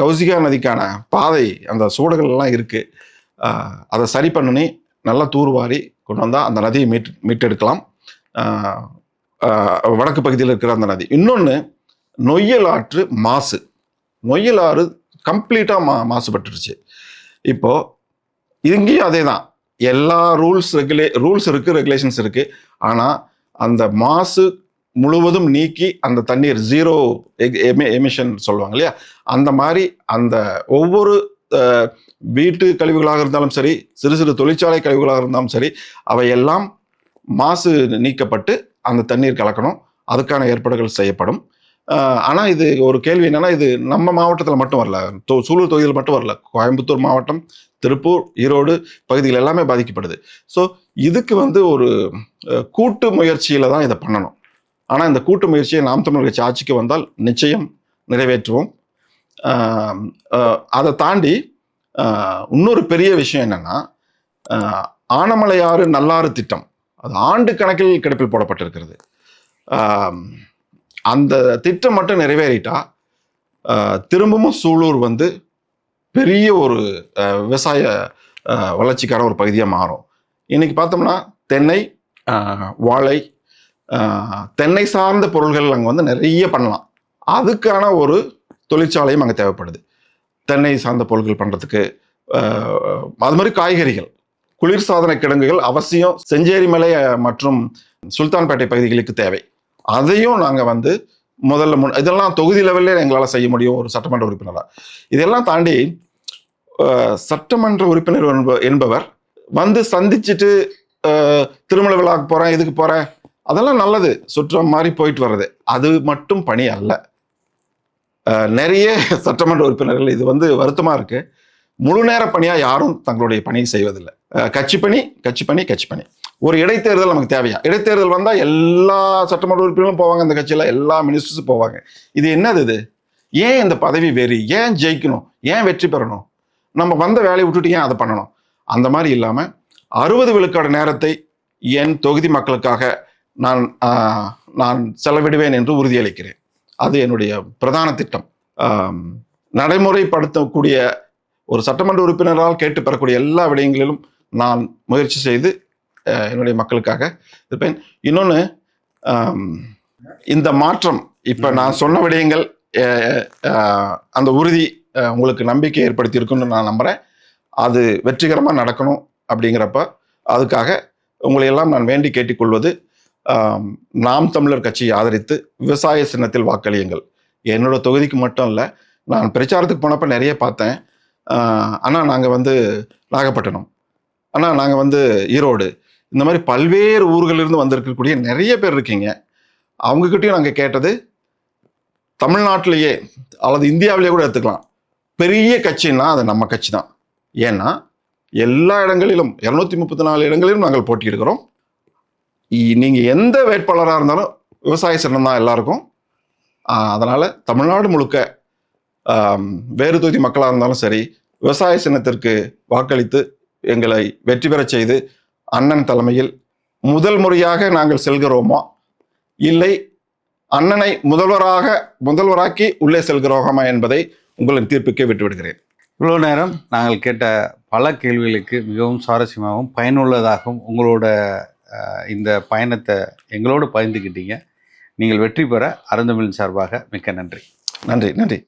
Speaker 1: கௌசிகா நதிக்கான பாதை அந்த சூடுகள் எல்லாம் இருக்கு. அதை சரி பண்ணி நல்லா தூர்வாரி கொண்டு வந்தால் அந்த நதியை மீட்டெடுக்கலாம். வடக்கு பகுதியில் இருக்கிற அந்த நதி. இன்னொன்று, நொய்யல் ஆற்று மாசு. நொய்யல் ஆறு கம்ப்ளீட்டாக மாசுபட்டுருச்சு. இப்போ இங்கேயும் அதே தான். எல்லா ரூல்ஸ் இருக்குது, ரெகுலேஷன்ஸ் இருக்குது. ஆனால் அந்த மாசு முழுவதும் நீக்கி அந்த தண்ணீர் ஜீரோ எமிஷன் சொல்லுவாங்க இல்லையா, அந்த மாதிரி அந்த ஒவ்வொரு வீட்டு கழிவுகளாக இருந்தாலும் சரி, சிறு சிறு தொழிற்சாலை கழிவுகளாக இருந்தாலும் சரி, அவையெல்லாம் மாசு நீக்கப்பட்டு அந்த தண்ணீர் கலக்கணும். அதுக்கான ஏற்பாடுகள் செய்யப்படும். ஆனால் இது ஒரு கேள்வி என்னன்னா, இது நம்ம மாவட்டத்தில் மட்டும் வரல, சூலூர் தொகுதியில் மட்டும் வரல, கோயம்புத்தூர் மாவட்டம், திருப்பூர், ஈரோடு பகுதிகள் எல்லாமே பாதிக்கப்படுது. ஸோ இதுக்கு ஒரு கூட்டு முயற்சியில் தான் இதை பண்ணணும். ஆனால் இந்த கூட்டு முயற்சியை நாம் தமிழர் கட்சி ஆட்சிக்கு வந்தால் நிச்சயம் நிறைவேற்றுவோம். அதை தாண்டி இன்னொரு பெரிய விஷயம் என்னன்னா, ஆனமலையாறு நல்லாறு திட்டம் அது ஆண்டு கணக்கில் கிடப்பில் போடப்பட்டிருக்கிறது. அந்த திட்டம் மட்டும் நிறைவேறிட்டா திரும்பவும் சூலூர் பெரிய ஒரு விவசாய வளர்ச்சிக்கான ஒரு பகுதியாக மாறும். இன்னைக்கு பார்த்தோம்னா தென்னை, வாழை, தென்னை சார்ந்த பொருள்கள் அங்கே நிறைய பண்ணலாம். அதுக்கான ஒரு தொழிற்சாலையும் அங்கே தேவைப்படுது. தென்னை சார்ந்த பொருட்கள் பண்ணுறதுக்கு அது மாதிரி காய்கறிகள், குளிர்சாதன கிடங்குகள் அவசியம் செஞ்சேரி மலை மற்றும் சுல்தான்பேட்டை பகுதிகளுக்கு தேவை. அதையும் நாங்கள் முதல்ல இதெல்லாம் தொகுதி லெவலில் எங்களால் செய்ய முடியும் ஒரு சட்டமன்ற உறுப்பினராக. இதெல்லாம் தாண்டி சட்டமன்ற உறுப்பினர் என்பவர் சந்திச்சுட்டு திருமண விழாவுக்கு போகிறேன், இதுக்கு போகிறேன், அதெல்லாம் நல்லது, சுற்றம் மாதிரி போயிட்டு வர்றது, அது மட்டும் பணி அல்ல. நிறைய சட்டமன்ற உறுப்பினர்கள் இது வருத்தமாக இருக்கு, முழு நேர பணியாக யாரும் தங்களுடைய பணியை செய்வதில்லை. கட்சி பணி. ஒரு இடைத்தேர்தல் நமக்கு தேவையா? இடைத்தேர்தல் வந்தால் எல்லா சட்டமன்ற உறுப்பினர்களும் போவாங்க, அந்த கட்சியில் எல்லா மினிஸ்டர்ஸும் போவாங்க. இது என்னது? இது ஏன் இந்த பதவி வெறி? ஏன் ஜெயிக்கணும்? ஏன் வெற்றி பெறணும்? நம்ம வந்த வேலையை விட்டுட்டு ஏன் அதை பண்ணணும்? அந்த மாதிரி இல்லாமல் 60 விழுக்காடு நேரத்தை என் தொகுதி மக்களுக்காக நான் செலவிடுவேன் என்று உறுதியளிக்கிறேன். அது என்னுடைய பிரதான திட்டம். நடைமுறைப்படுத்தக்கூடிய ஒரு சட்டமன்ற உறுப்பினரால் கேட்டு பெறக்கூடிய எல்லா விடயங்களிலும் நான் முயற்சி செய்து என்னுடைய மக்களுக்காக இருப்பேன். இன்னொன்று, இந்த மாற்றம் இப்போ நான் சொன்ன விடயங்கள் அந்த உறுதி உங்களுக்கு நம்பிக்கை ஏற்படுத்தி இருக்குன்னு நான் நம்புகிறேன். அது வெற்றிகரமாக நடக்கணும். அப்படிங்கிறப்ப அதுக்காக உங்களையெல்லாம் நான் வேண்டி கேட்டுக்கொள்வது, நாம் தமிழர் கட்சியை ஆதரித்து விவசாய சின்னத்தில் வாக்களியுங்கள். என்னோட தொகுதிக்கு மட்டும் இல்லை, நான் பிரச்சாரத்துக்கு போனப்போ நிறைய பார்த்தேன். ஆனால் நாங்கள் நாகப்பட்டினம், ஆனால் நாங்கள் ஈரோடு, இந்த மாதிரி பல்வேறு ஊர்களிலிருந்து வந்திருக்கக்கூடிய நிறைய பேர் இருக்கீங்க. அவங்கக்கிட்டையும் நாங்கள் கேட்டது, தமிழ்நாட்டிலேயே அல்லது இந்தியாவிலேயே கூட எடுத்துக்கலாம், பெரிய கட்சின்னா அது நம்ம கட்சி தான். ஏன்னா எல்லா இடங்களிலும் 234 இடங்களிலும் நாங்கள் போட்டியிடுகிறோம். நீங்கள் எந்த வேட்பாளராக இருந்தாலும் விவசாய சின்னம் தான் எல்லாருக்கும். அதனால் தமிழ்நாடு முழுக்க வேறு தொகுதி மக்களாக இருந்தாலும் சரி, விவசாய சின்னத்திற்கு வாக்களித்து எங்களை வெற்றி பெறச் செய்து அண்ணன் தலைமையில் முதல் முறையாக நாங்கள் செல்கிறோமா, இல்லை அண்ணனை முதல்வராக்கி உள்ளே செல்கிறோமா என்பதை உங்களின் தீர்ப்புக்கே விட்டுவிடுகிறேன்.
Speaker 2: இவ்வளோ நேரம் நாங்கள் கேட்ட பல கேள்விகளுக்கு மிகவும் சுவாரஸ்யமாகவும் பயனுள்ளதாகவும் உங்களோட இந்த பயணத்தை எங்களோடு பகிர்ந்துக்கிட்டீங்க. நீங்கள் வெற்றி பெற அருந்தமிழின் சார்பாக மிக்க நன்றி.
Speaker 1: நன்றி.